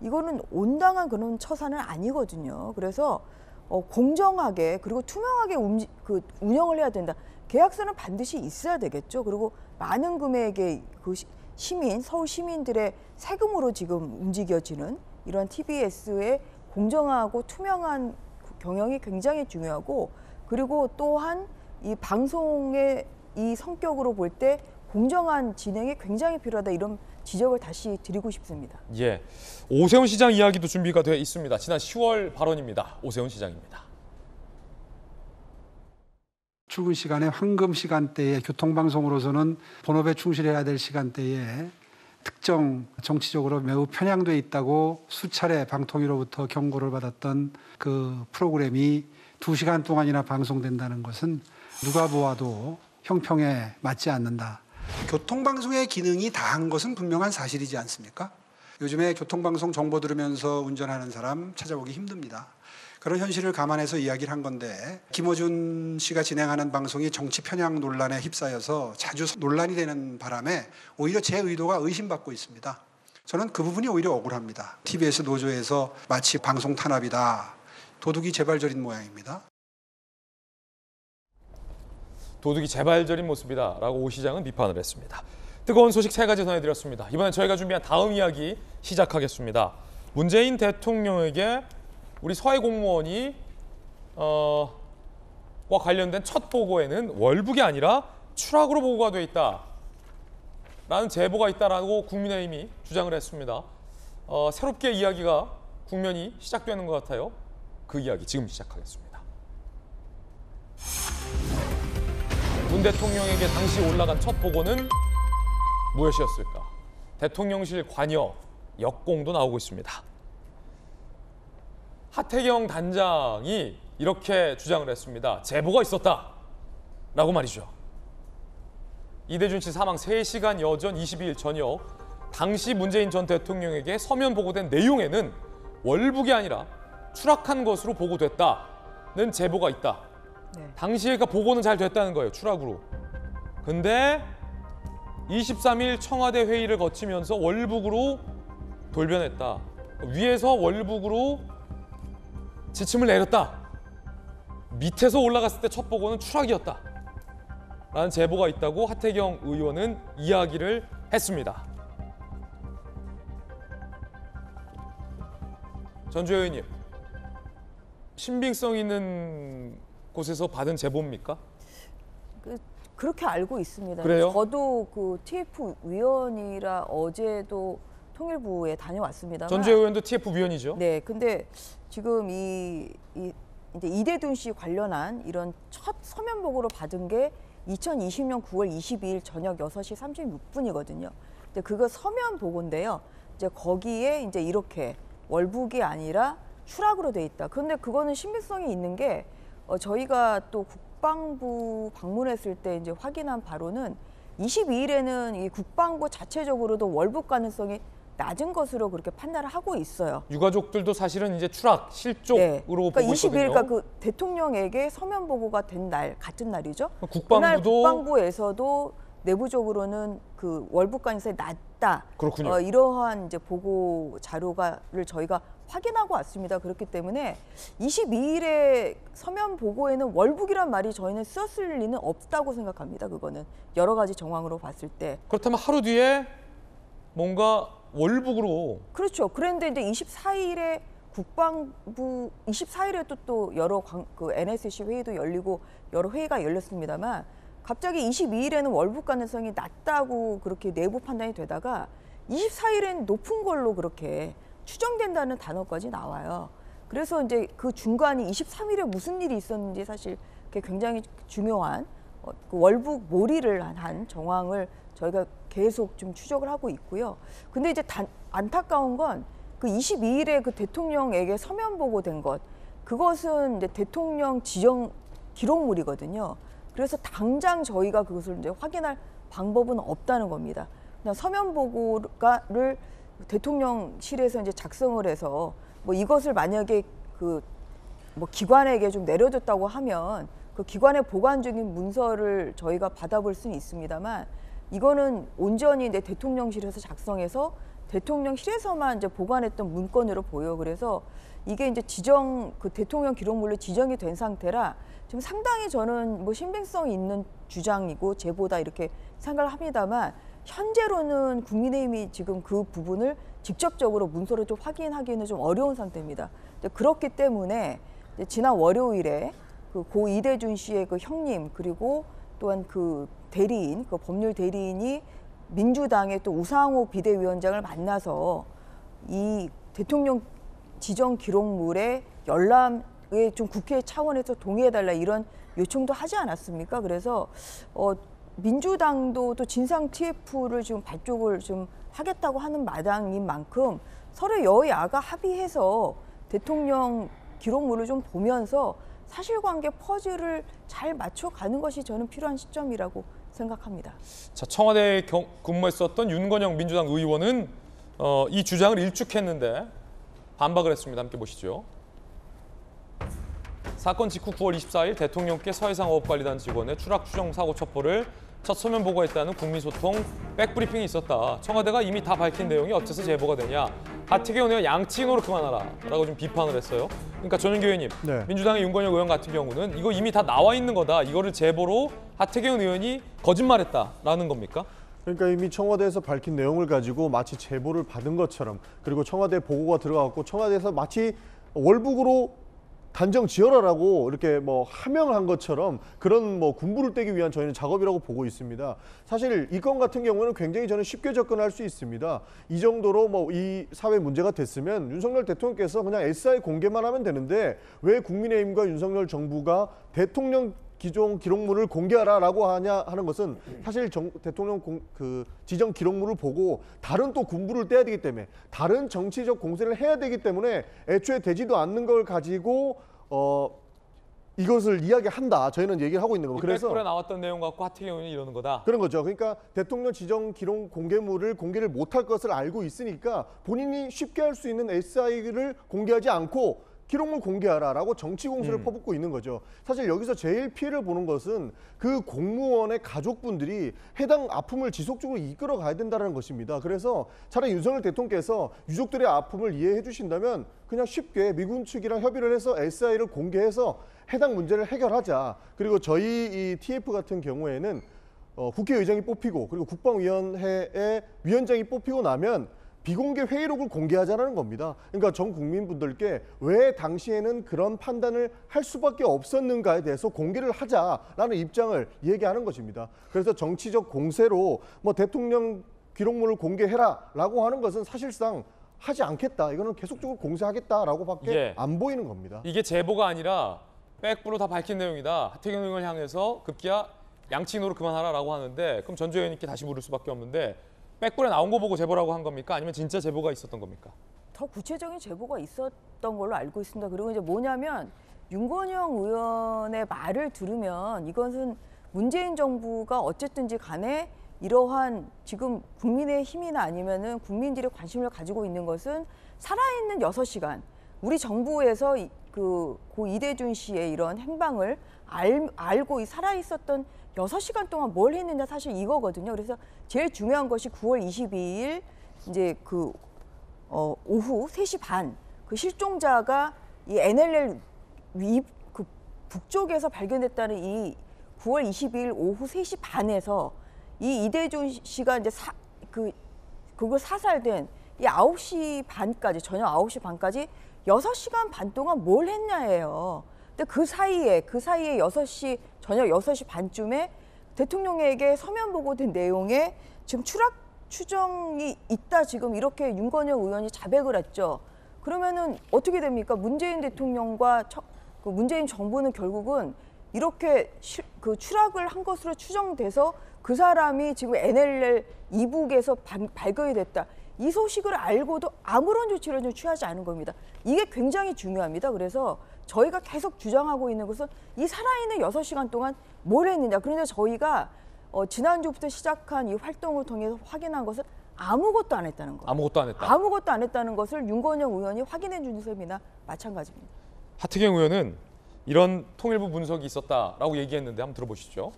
이거는 온당한 그런 처사는 아니거든요. 그래서 공정하게 그리고 투명하게 운영을 해야 된다. 계약서는 반드시 있어야 되겠죠. 그리고 많은 금액의 그 서울 시민들의 세금으로 지금 움직여지는 이런 TBS의 공정하고 투명한 경영이 굉장히 중요하고 그리고 또한 이 방송의 이 성격으로 볼 때 공정한 진행이 굉장히 필요하다 이런 지적을 다시 드리고 싶습니다. 예, 오세훈 시장 이야기도 준비가 돼 있습니다. 지난 10월 발언입니다. 오세훈 시장입니다. 출근 시간에 황금 시간대에 교통방송으로서는 본업에 충실해야 될 시간대에 특정 정치적으로 매우 편향돼 있다고 수차례 방통위로부터 경고를 받았던 그 프로그램이 2시간 동안이나 방송된다는 것은 누가 보아도 형평에 맞지 않는다. 교통방송의 기능이 다한 것은 분명한 사실이지 않습니까? 요즘에 교통방송 정보 들으면서 운전하는 사람 찾아보기 힘듭니다. 그런 현실을 감안해서 이야기를 한 건데 김호준 씨가 진행하는 방송이 정치 편향 논란에 휩싸여서 자주 논란이 되는 바람에 오히려 제 의도가 의심받고 있습니다. 저는 그 부분이 오히려 억울합니다. TBS 노조에서 마치 방송 탄압이다. 도둑이 재발절인 모양입니다. 도둑이 재발절인 모습이다라고 오 시장은 비판을 했습니다. 뜨거운 소식 3가지 전해드렸습니다. 이번엔 저희가 준비한 다음 이야기 시작하겠습니다. 문재인 대통령에게 우리 서해 공무원이 와 관련된 첫 보고에는 월북이 아니라 추락으로 보고가 돼 있다라는 제보가 있다라고 국민의힘이 주장을 했습니다. 새롭게 이야기가 국면이 시작되는 것 같아요. 그 이야기 지금 시작하겠습니다. 문 대통령에게 당시 올라간 첫 보고는 무엇이었을까? 대통령실 관여, 역공도 나오고 있습니다. 하태경 단장이 이렇게 주장을 했습니다. 제보가 있었다라고 말이죠. 이대준 씨 사망 3시간 여전 22일 저녁 당시 문재인 전 대통령에게 서면 보고된 내용에는 월북이 아니라 추락한 것으로 보고됐다는 제보가 있다. 네. 당시에 그 보고는 잘 됐다는 거예요. 추락으로. 근데 23일 청와대 회의를 거치면서 월북으로 돌변했다. 위에서 월북으로 지침을 내렸다. 밑에서 올라갔을 때 첫 보고는 추락이었다 라는 제보가 있다고 하태경 의원은 이야기를 했습니다. 전주혜 의원님, 신빙성 있는 곳에서 받은 제보입니까? 그렇게 알고 있습니다. 그래요? 저도 그 TF 위원이라 어제도 통일부에 다녀왔습니다만. 전주혜 의원도 TF 위원이죠? 네, 근데 지금 이제 이대둔 씨 관련한 이런 첫 서면 보고로 받은 게 2020년 9월 22일 저녁 6시 36분이거든요. 근데 그거 서면 보고인데요. 이제 거기에 이제 이렇게 월북이 아니라 추락으로 돼 있다. 그런데 그거는 신빙성이 있는 게 저희가 또 국방부 방문했을 때 이제 확인한 바로는 22일에는 이 국방부 자체적으로도 월북 가능성이 낮은 것으로 그렇게 판단을 하고 있어요. 유가족들도 사실은 이제 추락, 실족으로 네. 보고 그러니까 있거든요. 22일, 그러니까 그 대통령에게 서면 보고가 된 날, 같은 날이죠. 국방부도 그날 국방부에서도 내부적으로는 그 월북 가능성이 낮다. 그렇군요. 이러한 이제 보고 자료를 저희가 확인하고 왔습니다. 그렇기 때문에 22일에 서면 보고에는 월북이란 말이 저희는 썼을 리는 없다고 생각합니다. 그거는 여러 가지 정황으로 봤을 때. 그렇다면 하루 뒤에 뭔가 월북으로. 그렇죠. 그런데 이제 24일에 국방부 24일에 또 여러 그 NSC 회의도 열리고 여러 회의가 열렸습니다만 갑자기 22일에는 월북 가능성이 낮다고 그렇게 내부 판단이 되다가 24일엔 높은 걸로 그렇게 추정된다는 단어까지 나와요. 그래서 이제 그 중간이 23일에 무슨 일이 있었는지 사실 그게 굉장히 중요한 그 월북 몰이를 한 정황을 저희가 계속 좀 추적을 하고 있고요. 근데 이제 안타까운 건 그 22일에 그 대통령에게 서면 보고된 것, 그것은 이제 대통령 지정 기록물이거든요. 그래서 당장 저희가 그것을 이제 확인할 방법은 없다는 겁니다. 그냥 서면 보고를 대통령실에서 이제 작성을 해서 뭐 이것을 만약에 그 뭐 기관에게 좀 내려줬다고 하면 그 기관에 보관 중인 문서를 저희가 받아볼 수는 있습니다만 이거는 온전히 내 대통령실에서 작성해서 대통령실에서만 이제 보관했던 문건으로 보여. 그래서 이게 이제 그 대통령 기록물로 지정이 된 상태라 지금 상당히 저는 뭐 신빙성이 있는 주장이고 제보다 이렇게 생각을 합니다만 현재로는 국민의힘이 지금 그 부분을 직접적으로 문서로 좀 확인하기는 좀 어려운 상태입니다. 그렇기 때문에 지난 월요일에 그 고 이대준 씨의 그 형님 그리고 또한 그 대리인, 그 법률 대리인이 민주당의 또 우상호 비대위원장을 만나서 이 대통령 지정 기록물의 열람에 좀 국회 차원에서 동의해달라 이런 요청도 하지 않았습니까? 그래서 민주당도 또 진상 TF를 지금 발족을 좀 하겠다고 하는 마당인 만큼 서로 여야가 합의해서 대통령 기록물을 좀 보면서 사실관계 퍼즐을 잘 맞춰가는 것이 저는 필요한 시점이라고 생각합니다. 자, 청와대에 근무했었던 윤건영 민주당 의원은 이 주장을 일축했는데 반박을 했습니다. 함께 보시죠. 사건 직후 9월 24일 대통령께 서해상 어업관리단 직원의 추락 추정 사고 첩보를 첫 서면 보고했다는 국민소통 백브리핑이 있었다. 청와대가 이미 다 밝힌 내용이 어째서 제보가 되냐. 하태경 의원 양치노로 그만하라 라고 좀 비판을 했어요. 그러니까 전은기 의원님, 네. 민주당의 윤건영 의원 같은 경우는 이거 이미 다 나와 있는 거다. 이거를 제보로 하태경 의원이 거짓말했다라는 겁니까? 그러니까 이미 청와대에서 밝힌 내용을 가지고 마치 제보를 받은 것처럼 그리고 청와대 보고가 들어갔고 청와대에서 마치 월북으로 단정 지어라라고 이렇게 뭐 하명을 한 것처럼 그런 뭐 군부를 떼기 위한 저희는 작업이라고 보고 있습니다. 사실 이 건 같은 경우는 굉장히 저는 쉽게 접근할 수 있습니다. 이 정도로 뭐 이 사회 문제가 됐으면 윤석열 대통령께서 그냥 SI 공개만 하면 되는데 왜 국민의힘과 윤석열 정부가 대통령 기존 기록물을 공개하라라고 하냐 하는 것은 사실 대통령 지정 기록물을 보고 다른 또 군부를 떼야 되기 때문에 다른 정치적 공세를 해야 되기 때문에 애초에 되지도 않는 걸 가지고 이것을 이야기한다. 저희는 얘기를 하고 있는 거고. 그래서 백불에 나왔던 내용 갖고 하태경 의원이 이러는 거다. 그런 거죠. 그러니까 대통령 지정 기록 공개물을 공개를 못할 것을 알고 있으니까 본인이 쉽게 할 수 있는 SI를 공개하지 않고 기록물 공개하라라고 정치 공세를 퍼붓고 있는 거죠. 사실 여기서 제일 피해를 보는 것은 그 공무원의 가족분들이 해당 아픔을 지속적으로 이끌어 가야 된다는 것입니다. 그래서 차라리 윤석열 대통령께서 유족들의 아픔을 이해해 주신다면 그냥 쉽게 미군 측이랑 협의를 해서 SI를 공개해서 해당 문제를 해결하자. 그리고 저희 이 TF 같은 경우에는 국회의장이 뽑히고 그리고 국방위원회의 위원장이 뽑히고 나면 비공개 회의록을 공개하자는 겁니다. 그러니까 전 국민분들께 왜 당시에는 그런 판단을 할 수밖에 없었는가에 대해서 공개를 하자라는 입장을 얘기하는 것입니다. 그래서 정치적 공세로 뭐 대통령 기록물을 공개해라라고 하는 것은 사실상 하지 않겠다. 이거는 계속적으로 공세하겠다라고밖에 안 보이는 겁니다. 이게 제보가 아니라 백브로 다 밝힌 내용이다. 하태경 의원을 향해서 급기야 양치노를 그만하라라고 하는데 그럼 전주 의원님께 다시 물을 수밖에 없는데 백불에 나온 거 보고 제보라고 한 겁니까? 아니면 진짜 제보가 있었던 겁니까? 더 구체적인 제보가 있었던 걸로 알고 있습니다. 그리고 이제 뭐냐면 윤건영 의원의 말을 들으면 이것은 문재인 정부가 어쨌든지 간에 이러한 지금 국민의힘이나 아니면은 국민들의 관심을 가지고 있는 것은 살아있는 6시간 우리 정부에서 고 이대준 씨의 이런 행방을 알고 이 살아있었던 6시간 동안 뭘 했느냐 사실 이거거든요. 그래서 제일 중요한 것이 9월 22일 이제 오후 3시 반 그 실종자가 이 NLL 그 북쪽에서 발견됐다는 이 9월 22일 오후 3시 반에서 이 이대준 씨가 이제 그걸 사살된 이 9시 반까지 저녁 9시 반까지 6시간 반 동안 뭘 했냐예요. 근데 그 사이에 6시 저녁 6시 반쯤에 대통령에게 서면 보고된 내용에 지금 추락 추정이 있다 지금 이렇게 윤건영 의원이 자백을 했죠. 그러면은 어떻게 됩니까? 문재인 대통령과 문재인 정부는 결국은 이렇게 추락을 한 것으로 추정돼서 그 사람이 지금 NLL 이북에서 발견이 됐다. 이 소식을 알고도 아무런 조치를 좀 취하지 않은 겁니다. 이게 굉장히 중요합니다. 그래서 저희가 계속 주장하고 있는 것은 이 살아있는 6시간 동안 뭘 했느냐. 그런데 저희가 지난주부터 시작한 이 활동을 통해서 확인한 것은 아무것도 안 했다는 거. 아무것도 안 했다. 아무것도 안 했다는 것을 윤건영 의원이 확인해 준 셈이나 마찬가지입니다. 하태경 의원은 이런 통일부 분석이 있었다라고 얘기했는데 한번 들어보시죠.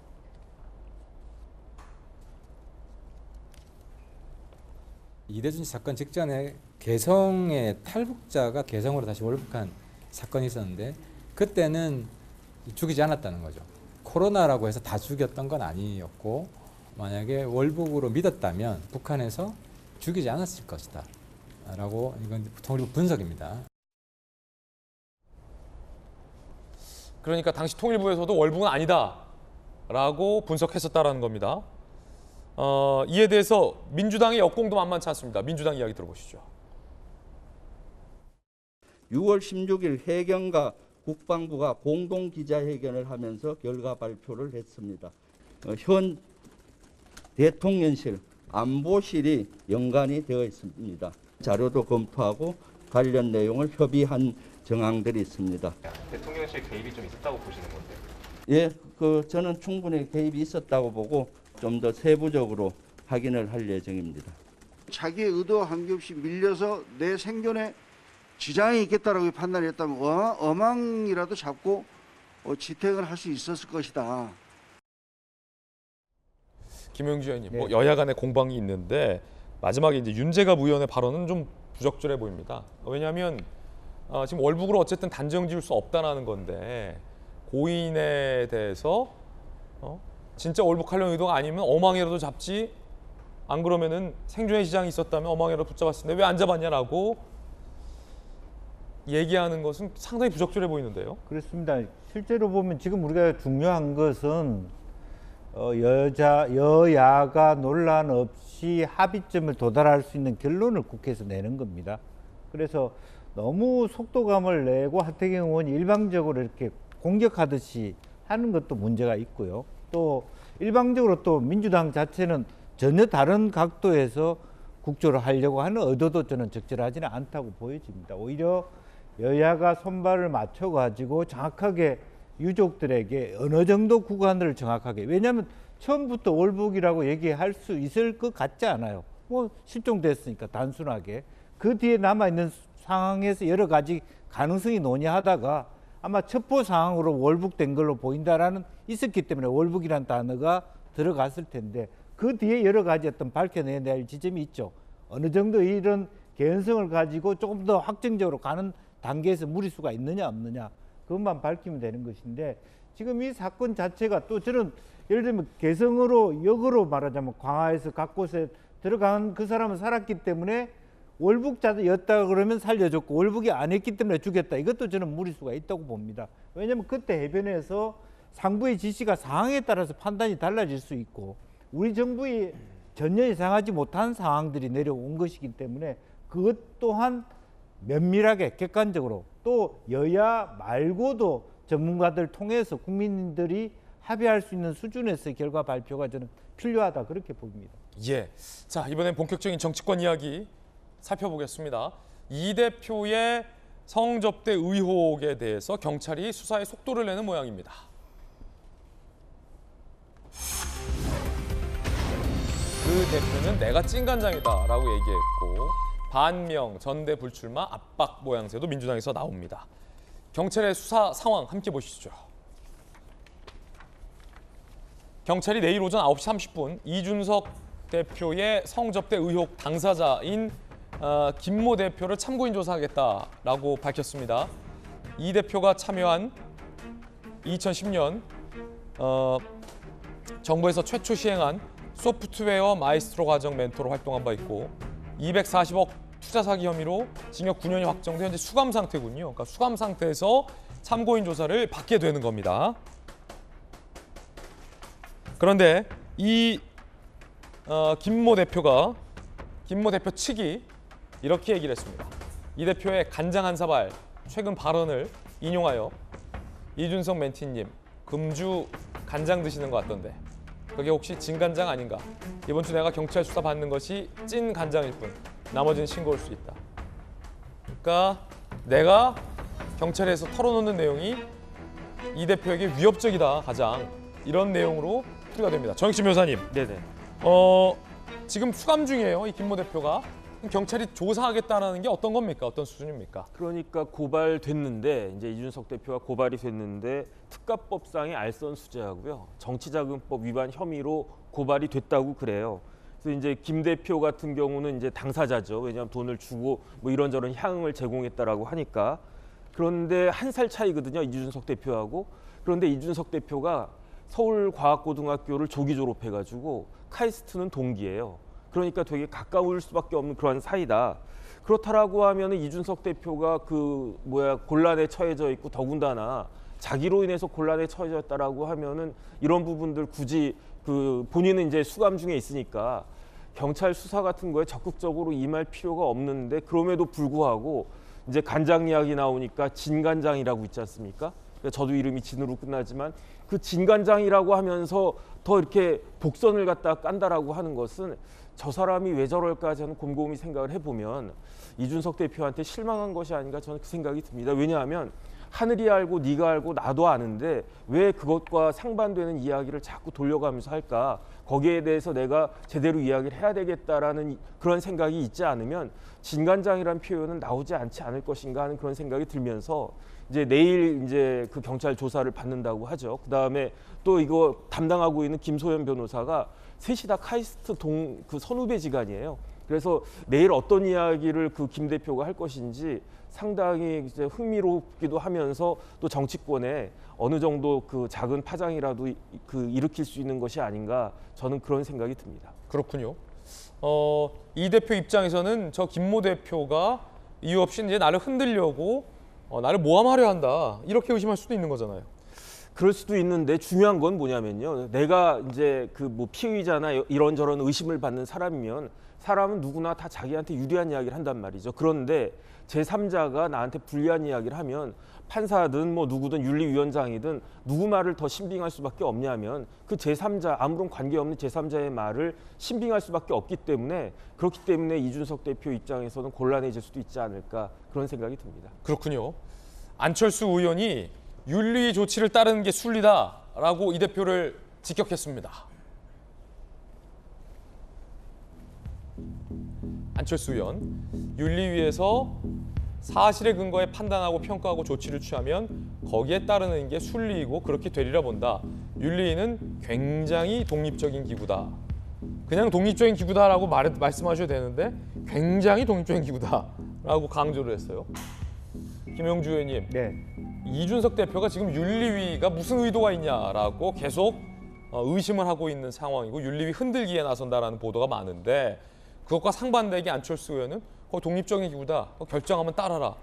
이대준 사건 직전에 개성의 탈북자가 개성으로 다시 월북한 사건이 있었는데 그때는 죽이지 않았다는 거죠. 코로나라고 해서 다 죽였던 건 아니었고 만약에 월북으로 믿었다면 북한에서 죽이지 않았을 것이다 라고 이건 통일부 분석입니다. 그러니까 당시 통일부에서도 월북은 아니다 라고 분석했었다라는 겁니다. 이에 대해서 민주당의 역공도 만만치 않습니다. 민주당 이야기 들어보시죠. 6월 16일 해경과 국방부가 공동 기자회견을 하면서 결과 발표를 했습니다. 현 대통령실 안보실이 연관이 되어 있습니다. 자료도 검토하고 관련 내용을 협의한 정황들이 있습니다. 대통령실 개입이 좀 있었다고 보시는 건데? 예, 저는 충분히 개입이 있었다고 보고 좀 더 세부적으로 확인을 할 예정입니다. 자기의 의도와 관계없이 밀려서 내 생존에 지장이 있겠다라고 판단을 했다면 어망이라도 잡고 지탱을 할 수 있었을 것이다. 김영주 의원님, 뭐 여야 간의 공방이 있는데 마지막에 이제 윤재갑 의원의 발언은 좀 부적절해 보입니다. 왜냐하면 지금 월북으로 어쨌든 단정 지을 수 없다는 건데 고인에 대해서 진짜 월북하려는 의도가 아니면 어망이라도 잡지 안 그러면은 생존의 지장이 있었다면 어망이라도 붙잡았을 텐데 왜 안 잡았냐라고 얘기하는 것은 상당히 부적절해 보이는데요. 그렇습니다. 실제로 보면 지금 우리가 중요한 것은 여야가 논란 없이 합의점을 도달할 수 있는 결론을 국회에서 내는 겁니다. 그래서 너무 속도감을 내고 하태경 의원이 일방적으로 이렇게 공격하듯이 하는 것도 문제가 있고요. 또 일방적으로 또 민주당 자체는 전혀 다른 각도에서 국조를 하려고 하는 의도도 저는 적절하지는 않다고 보여집니다. 오히려 여야가 손발을 맞춰가지고 정확하게 유족들에게 어느 정도 구간을 정확하게, 왜냐하면 처음부터 월북이라고 얘기할 수 있을 것 같지 않아요. 뭐 실종됐으니까 단순하게. 그 뒤에 남아있는 상황에서 여러 가지 가능성이 논의하다가 아마 첩보 상황으로 월북된 걸로 보인다라는 있었기 때문에 월북이라는 단어가 들어갔을 텐데 그 뒤에 여러 가지 어떤 밝혀내야 될 지점이 있죠. 어느 정도 이런 개연성을 가지고 조금 더 확정적으로 가는 단계에서 무리수가 있느냐 없느냐 그것만 밝히면 되는 것인데 지금 이 사건 자체가 또 저는 예를 들면 개성으로 역으로 말하자면 광화에서 각 곳에 들어간 그 사람은 살았기 때문에 월북자였다 그러면 살려줬고 월북이 안 했기 때문에 죽였다. 이것도 저는 무리수가 있다고 봅니다. 왜냐하면 그때 해변에서 상부의 지시가 상황에 따라서 판단이 달라질 수 있고 우리 정부의 전혀 예상하지 못한 상황들이 내려온 것이기 때문에 그것 또한 면밀하게 객관적으로 또 여야 말고도 전문가들 통해서 국민들이 합의할 수 있는 수준에서의 결과 발표가 저는 필요하다 그렇게 봅니다. 예. 자, 이번엔 본격적인 정치권 이야기 살펴보겠습니다. 이 대표의 성접대 의혹에 대해서 경찰이 수사에 속도를 내는 모양입니다. 그 대표는 내가 찐간장이다라고 얘기했고 반명, 전대 불출마, 압박 모양새도 민주당에서 나옵니다. 경찰의 수사 상황 함께 보시죠. 경찰이 내일 오전 9시 30분 이준석 대표의 성접대 의혹 당사자인 김모 대표를 참고인 조사하겠다라고 밝혔습니다. 이 대표가 참여한 2010년 정부에서 최초 시행한 소프트웨어 마이스트로 과정 멘토로 활동한 바 있고 240억 투자 사기 혐의로 징역 9년이 확정돼 현재 수감 상태군요. 그러니까 수감 상태에서 참고인 조사를 받게 되는 겁니다. 그런데 이 김모 대표 측이 이렇게 얘기를 했습니다. 이 대표의 간장 한 사발 최근 발언을 인용하여 이준석 멘티님 금주 간장 드시는 것 같던데 그게 혹시 진간장 아닌가? 이번 주 내가 경찰 수사 받는 것이 찐 간장일 뿐 나머지는 신고할 수 있다. 그러니까 내가 경찰에서 털어놓는 내용이 이 대표에게 위협적이다 가장 이런 내용으로 풀이가 됩니다. 정익진 변호사님. 네네. 지금 수감 중이에요. 이 김모 대표가. 경찰이 조사하겠다는 게 어떤 겁니까? 어떤 수준입니까? 그러니까 고발됐는데 이제 이준석 대표가 고발이 됐는데 특가법상의 알선수재하고요. 정치자금법 위반 혐의로 고발이 됐다고 그래요. 그래서 이제 김 대표 같은 경우는 이제 당사자죠. 왜냐하면 돈을 주고 뭐 이런저런 향응을 제공했다라고 하니까. 그런데 한 살 차이거든요. 이준석 대표하고. 그런데 이준석 대표가 서울과학고등학교를 조기 졸업해가지고 카이스트는 동기예요. 그러니까 되게 가까울 수밖에 없는 그런 사이다. 그렇다라고 하면 이준석 대표가 곤란에 처해져 있고 더군다나 자기로 인해서 곤란에 처해졌다라고 하면은 이런 부분들 굳이 본인은 이제 수감 중에 있으니까 경찰 수사 같은 거에 적극적으로 임할 필요가 없는데 그럼에도 불구하고 이제 간장 이야기 나오니까 진간장이라고 있지 않습니까? 저도 이름이 진으로 끝나지만 그 진간장이라고 하면서 더 이렇게 복선을 갖다 깐다라고 하는 것은 저 사람이 왜 저럴까 저는 곰곰이 생각을 해보면 이준석 대표한테 실망한 것이 아닌가 저는 그 생각이 듭니다. 왜냐하면 하늘이 알고 네가 알고 나도 아는데 왜 그것과 상반되는 이야기를 자꾸 돌려가면서 할까? 거기에 대해서 내가 제대로 이야기를 해야 되겠다라는 그런 생각이 있지 않으면 진간장이라는 표현은 나오지 않지 않을 것인가 하는 그런 생각이 들면서 이제 내일 이제 그 경찰 조사를 받는다고 하죠. 그다음에 또 이거 담당하고 있는 김소연 변호사가 셋이 다 카이스트 그 선후배지간이에요. 그래서 내일 어떤 이야기를 그 김 대표가 할 것인지 상당히 이제 흥미롭기도 하면서 또 정치권에 어느 정도 그 작은 파장이라도 일으킬 수 있는 것이 아닌가 저는 그런 생각이 듭니다. 그렇군요. 이 대표 입장에서는 저 김모 대표가 이유 없이 이제 나를 흔들려고 나를 모함하려 한다 이렇게 의심할 수도 있는 거잖아요. 그럴 수도 있는데 중요한 건 뭐냐면요. 내가 이제 피의자나 이런저런 의심을 받는 사람이면 사람은 누구나 다 자기한테 유리한 이야기를 한단 말이죠. 그런데 제3자가 나한테 불리한 이야기를 하면 판사든 누구든 윤리위원장이든 누구 말을 더 신빙할 수밖에 없냐면 그 제3자 아무런 관계없는 제3자의 말을 신빙할 수밖에 없기 때문에 그렇기 때문에 이준석 대표 입장에서는 곤란해질 수도 있지 않을까 그런 생각이 듭니다. 그렇군요. 안철수 의원이 윤리 조치를 따르는 게 순리다라고 이 대표를 직격했습니다. 안철수 의원, 윤리위에서 사실에 근거해 판단하고 평가하고 조치를 취하면 거기에 따르는 게 순리이고 그렇게 되리라 본다. 윤리위는 굉장히 독립적인 기구다. 그냥 독립적인 기구다라고 말씀하셔도 되는데 굉장히 독립적인 기구다라고 강조를 했어요. 김영주 의원님, 이준석 대표가 지금 윤리위가 무슨 의도가 있냐라고 계속 의심을 하고 있는 상황이고 윤리위 흔들기에 나선다라는 보도가 많은데 그것과 상반되게 안철수 의원은 거의 독립적인 기구다. 결정하면 따라라.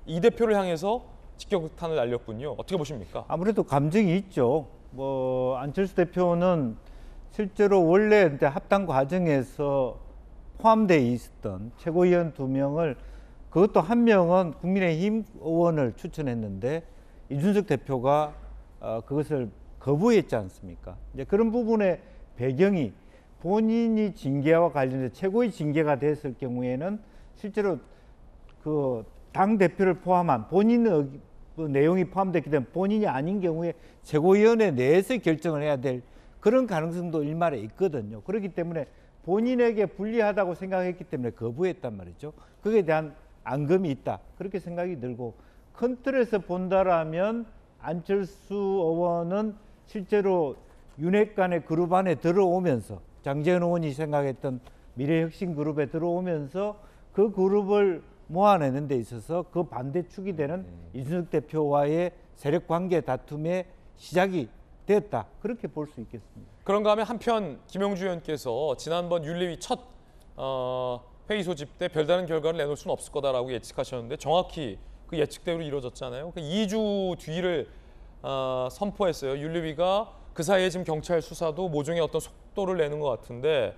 이 대표를 향해서 직격탄을 날렸군요. 어떻게 보십니까? 아무래도 감정이 있죠. 안철수 대표는 실제로 원래 합당 과정에서 포함되어 있었던 최고위원 2명을 그것도 한 명은 국민의힘 의원을 추천했는데 이준석 대표가 그것을 거부했지 않습니까? 이제 그런 부분의 배경이 본인이 징계와 관련해서 최고의 징계가 됐을 경우에는 실제로 그 당 대표를 포함한 본인의 내용이 포함됐기 때문에 본인이 아닌 경우에 최고위원회 내에서 결정을 해야 될 그런 가능성도 일말에 있거든요. 그렇기 때문에 본인에게 불리하다고 생각했기 때문에 거부했단 말이죠. 그에 대한 앙금이 있다. 그렇게 생각이 들고 큰 틀에서 본다라면 안철수 의원은 실제로 윤핵 간의 그룹 안에 들어오면서 장제원 의원이 생각했던 미래혁신 그룹에 들어오면서 그 그룹을 모아내는 데 있어서 그 반대축이 되는 이준석 대표와의 세력관계 다툼의 시작이 됐다. 그렇게 볼 수 있겠습니다. 그런가 하면 한편 김영주 의원께서 지난번 윤리위 첫 회의 소집 때 별다른 결과를 내놓을 수는 없을 거다라고 예측하셨는데 정확히 그 예측대로 이루어졌잖아요. 2주 뒤를 선포했어요. 윤리위가 그 사이에 지금 경찰 수사도 모종의 어떤 속도를 내는 것 같은데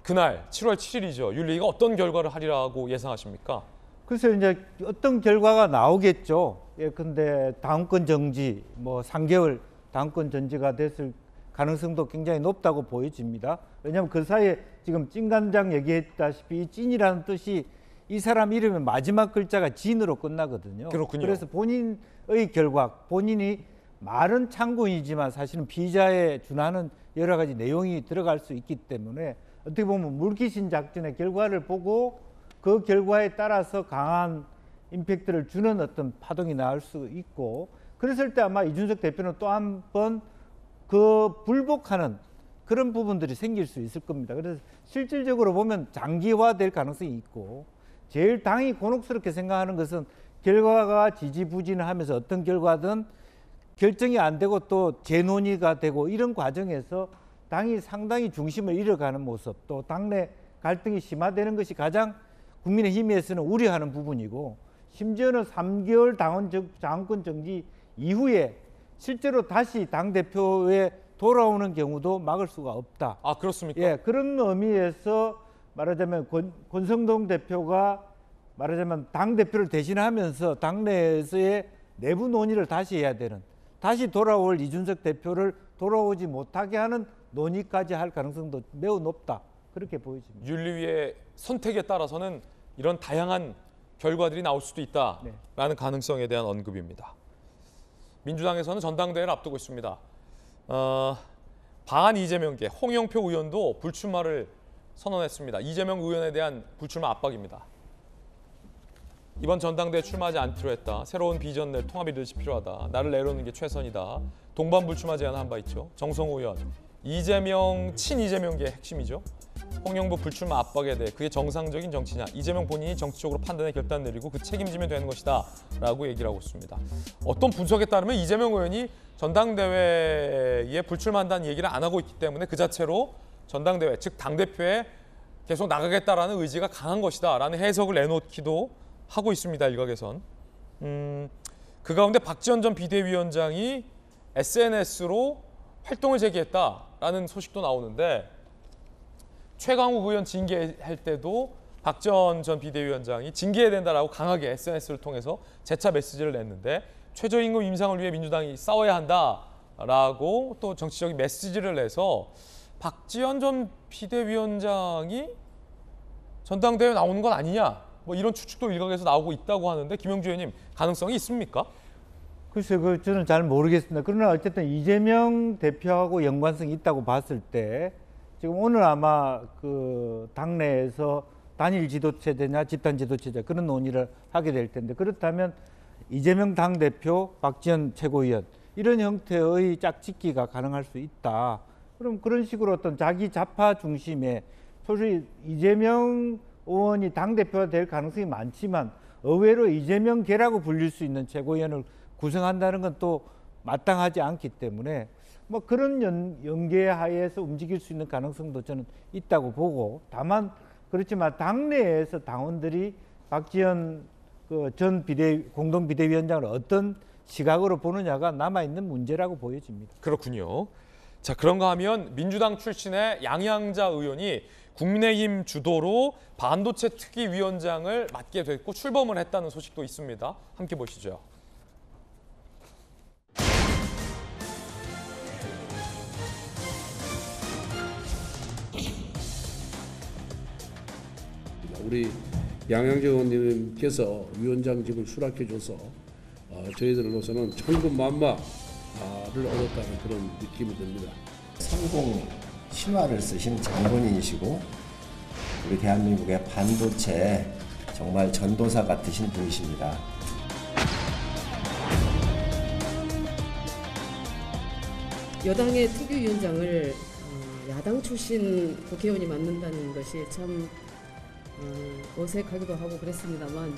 그날 7월 7일이죠. 윤리위가 어떤 결과를 하리라고 예상하십니까? 글쎄요, 이제 어떤 결과가 나오겠죠. 근데 다음권 정지, 3개월 다음권 정지가 됐을 가능성도 굉장히 높다고 보여집니다. 왜냐하면 그 사이에 지금 찐간장 얘기했다시피 찐이라는 뜻이 이 사람 이름의 마지막 글자가 진으로 끝나거든요. 그렇군요. 그래서 본인의 결과, 본인이 말은 참고이지만 사실은 피의자에 준하는 여러 가지 내용이 들어갈 수 있기 때문에 어떻게 보면 물귀신 작전의 결과를 보고 그 결과에 따라서 강한 임팩트를 주는 어떤 파동이 나올 수 있고 그랬을 때 아마 이준석 대표는 또 한 번 그 불복하는 그런 부분들이 생길 수 있을 겁니다. 그래서 실질적으로 보면 장기화될 가능성이 있고 제일 당이 곤혹스럽게 생각하는 것은 결과가 지지부진하면서 어떤 결과든 결정이 안 되고 또 재논의가 되고 이런 과정에서 당이 상당히 중심을 잃어가는 모습 또 당내 갈등이 심화되는 것이 가장 국민의힘에서는 우려하는 부분이고 심지어는 3개월 당원권 정지 이후에 실제로 다시 당대표에 돌아오는 경우도 막을 수가 없다. 아, 그렇습니까? 예, 그런 의미에서 말하자면 권성동 대표가 말하자면 당대표를 대신하면서 당내에서의 내부 논의를 다시 해야 되는 다시 돌아올 이준석 대표를 돌아오지 못하게 하는 논의까지 할 가능성도 매우 높다. 그렇게 보여집니다. 윤리위의 선택에 따라서는 이런 다양한 결과들이 나올 수도 있다라는 가능성에 대한 언급입니다. 민주당에서는 전당대회를 앞두고 있습니다. 반 이재명계 홍영표 의원도 불출마를 선언했습니다. 이재명 의원에 대한 불출마 압박입니다. 이번 전당대회 출마하지 않기로 했다. 새로운 비전 낼 통합 리더십이 필요하다. 나를 내려놓는 게 최선이다. 동반 불출마 제안을 한 바 있죠. 정성호 의원, 이재명 친이재명계의 핵심이죠. 홍영표 불출마 압박에 대해 그게 정상적인 정치냐. 이재명 본인이 정치적으로 판단에 결단 내리고 그 책임지면 되는 것이다 라고 얘기를 하고 있습니다. 어떤 분석에 따르면 이재명 의원이 전당대회에 불출마한다는 얘기를 안 하고 있기 때문에 그 자체로 전당대회, 즉 당대표에 계속 나가겠다라는 의지가 강한 것이다 라는 해석을 내놓기도 하고 있습니다. 일각에선. 그 가운데 박지원 전 비대위원장이 SNS로 활동을 재개했다라는 소식도 나오는데 최강욱 의원 징계할 때도 박지원 전 비대위원장이 징계해야 된다라고 강하게 SNS를 통해서 재차 메시지를 냈는데 최저임금 인상을 위해 민주당이 싸워야 한다라고 또 정치적인 메시지를 내서 박지원 전 비대위원장이 전당대회에 나오는 건 아니냐 이런 추측도 일각에서 나오고 있다고 하는데 김영주 의원님 가능성이 있습니까? 글쎄요, 저는 잘 모르겠습니다. 그러나 어쨌든 이재명 대표하고 연관성이 있다고 봤을 때 지금 오늘 아마 그 당내에서 단일 지도체제냐 집단 지도체제 그런 논의를 하게 될 텐데 그렇다면 이재명 당대표, 박지원 최고위원 이런 형태의 짝짓기가 가능할 수 있다. 그럼 그런 식으로 어떤 자기 좌파 중심의 소위 이재명 의원이 당대표가 될 가능성이 많지만 의외로 이재명계라고 불릴 수 있는 최고위원을 구성한다는 건 또 마땅하지 않기 때문에 뭐 그런 연계하에서 움직일 수 있는 가능성도 저는 있다고 보고 다만 그렇지만 당내에서 당원들이 박지원 전 공동 비대위원장을 어떤 시각으로 보느냐가 남아있는 문제라고 보여집니다. 그렇군요. 자, 그런가 하면 민주당 출신의 양양자 의원이 국민의힘 주도로 반도체 특위위원장을 맡게 됐고 출범을 했다는 소식도 있습니다. 함께 보시죠. 우리 양양자 의원님께서 위원장직을 수락해줘서 저희들로서는 천군만마를 얻었다는 그런 느낌이 듭니다. 성공 신화를 쓰신 장본인이시고 우리 대한민국의 반도체 정말 전도사 같으신 분이십니다. 여당의 특위위원장을 야당 출신 국회의원이 맡는다는 것이 참 어색하기도 하고 그랬습니다만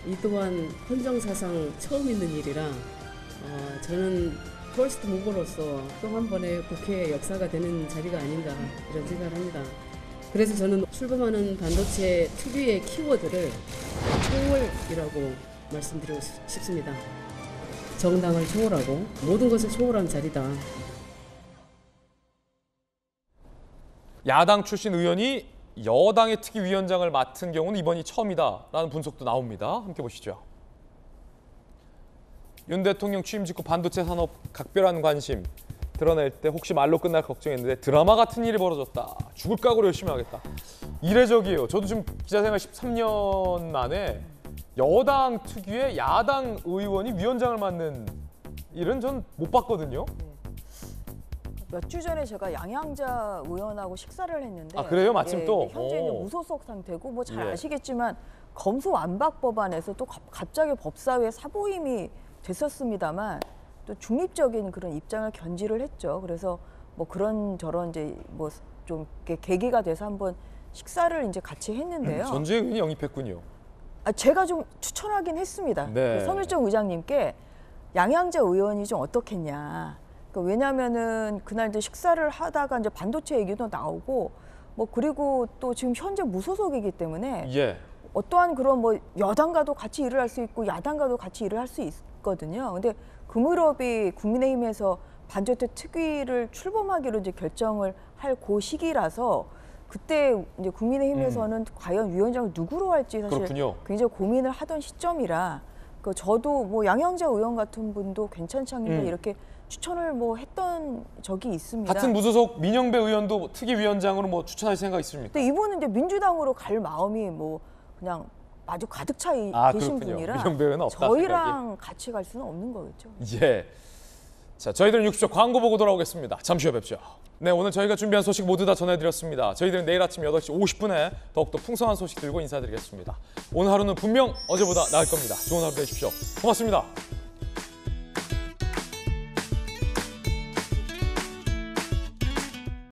이 또한 헌정사상 처음 있는 일이라 저는 퍼스트 무버로서 또 한 번의 국회 역사가 되는 자리가 아닌가 이런 생각을 합니다. 그래서 저는 출범하는 반도체 특유의 키워드를 초월이라고 말씀드리고 싶습니다. 정당을 초월하고 모든 것을 초월한 자리다. 야당 출신 의원이 여당의 특위위원장을 맡은 경우는 이번이 처음이다라는 분석도 나옵니다. 함께 보시죠. 윤 대통령 취임 직후 반도체 산업 각별한 관심 드러낼 때 혹시 말로 끝날 걱정했는데 드라마 같은 일이 벌어졌다. 죽을 각오로 열심히 하겠다. 이례적이에요. 저도 지금 기자생활 13년 만에 여당 특위의 야당 의원이 위원장을 맡는 일은 전 못 봤거든요. 몇 주 전에 제가 양양자 의원하고 식사를 했는데 그래요? 마침 또? 현재 이제 무소속 상태고 뭐 잘 예. 아시겠지만 검수완박 법안에서 또 갑자기 법사위에 사보임이 됐었습니다만 또 중립적인 그런 입장을 견지를 했죠. 그래서 뭐 그런 저런 이제 뭐 좀 계기가 돼서 한번 식사를 이제 같이 했는데요. 전주의 의원이 영입했군요. 제가 좀 추천하긴 했습니다. 네. 그 성일정 의장님께 양양자 의원이 좀 어떻겠냐. 왜냐하면은 그날 이제 식사를 하다가 이제 반도체 얘기도 나오고 뭐 그리고 또 지금 현재 무소속이기 때문에 어떠한 그런 뭐 여당과도 같이 일을 할 수 있고 야당과도 같이 일을 할 수 있거든요. 근데 그 무렵이 국민의힘에서 반도체 특위를 출범하기로 이제 결정을 할 그 시기라서 그때 이제 국민의힘에서는 과연 위원장을 누구로 할지 사실 그렇군요. 굉장히 고민을 하던 시점이라 저도 뭐 양양자 의원 같은 분도 괜찮지 않는가 이렇게 추천을 뭐 했던 적이 있습니다. 같은 무소속 민영배 의원도 특위위원장으로 뭐 추천할 생각 있습니까? 근데 이분은 이제 민주당으로 갈 마음이 뭐 그냥 아주 가득 차 계신 그렇군요. 분이라 민영배 의원은 없다 저희랑 생각이. 같이 갈 수는 없는 거겠죠. 예. 자, 저희들은 60초 광고 보고 돌아오겠습니다. 잠시 후에 뵙죠. 네, 오늘 저희가 준비한 소식 모두 다 전해드렸습니다. 저희들은 내일 아침 8시 50분에 더욱더 풍성한 소식 들고 인사드리겠습니다. 오늘 하루는 분명 어제보다 나을 겁니다. 좋은 하루 되십시오. 고맙습니다.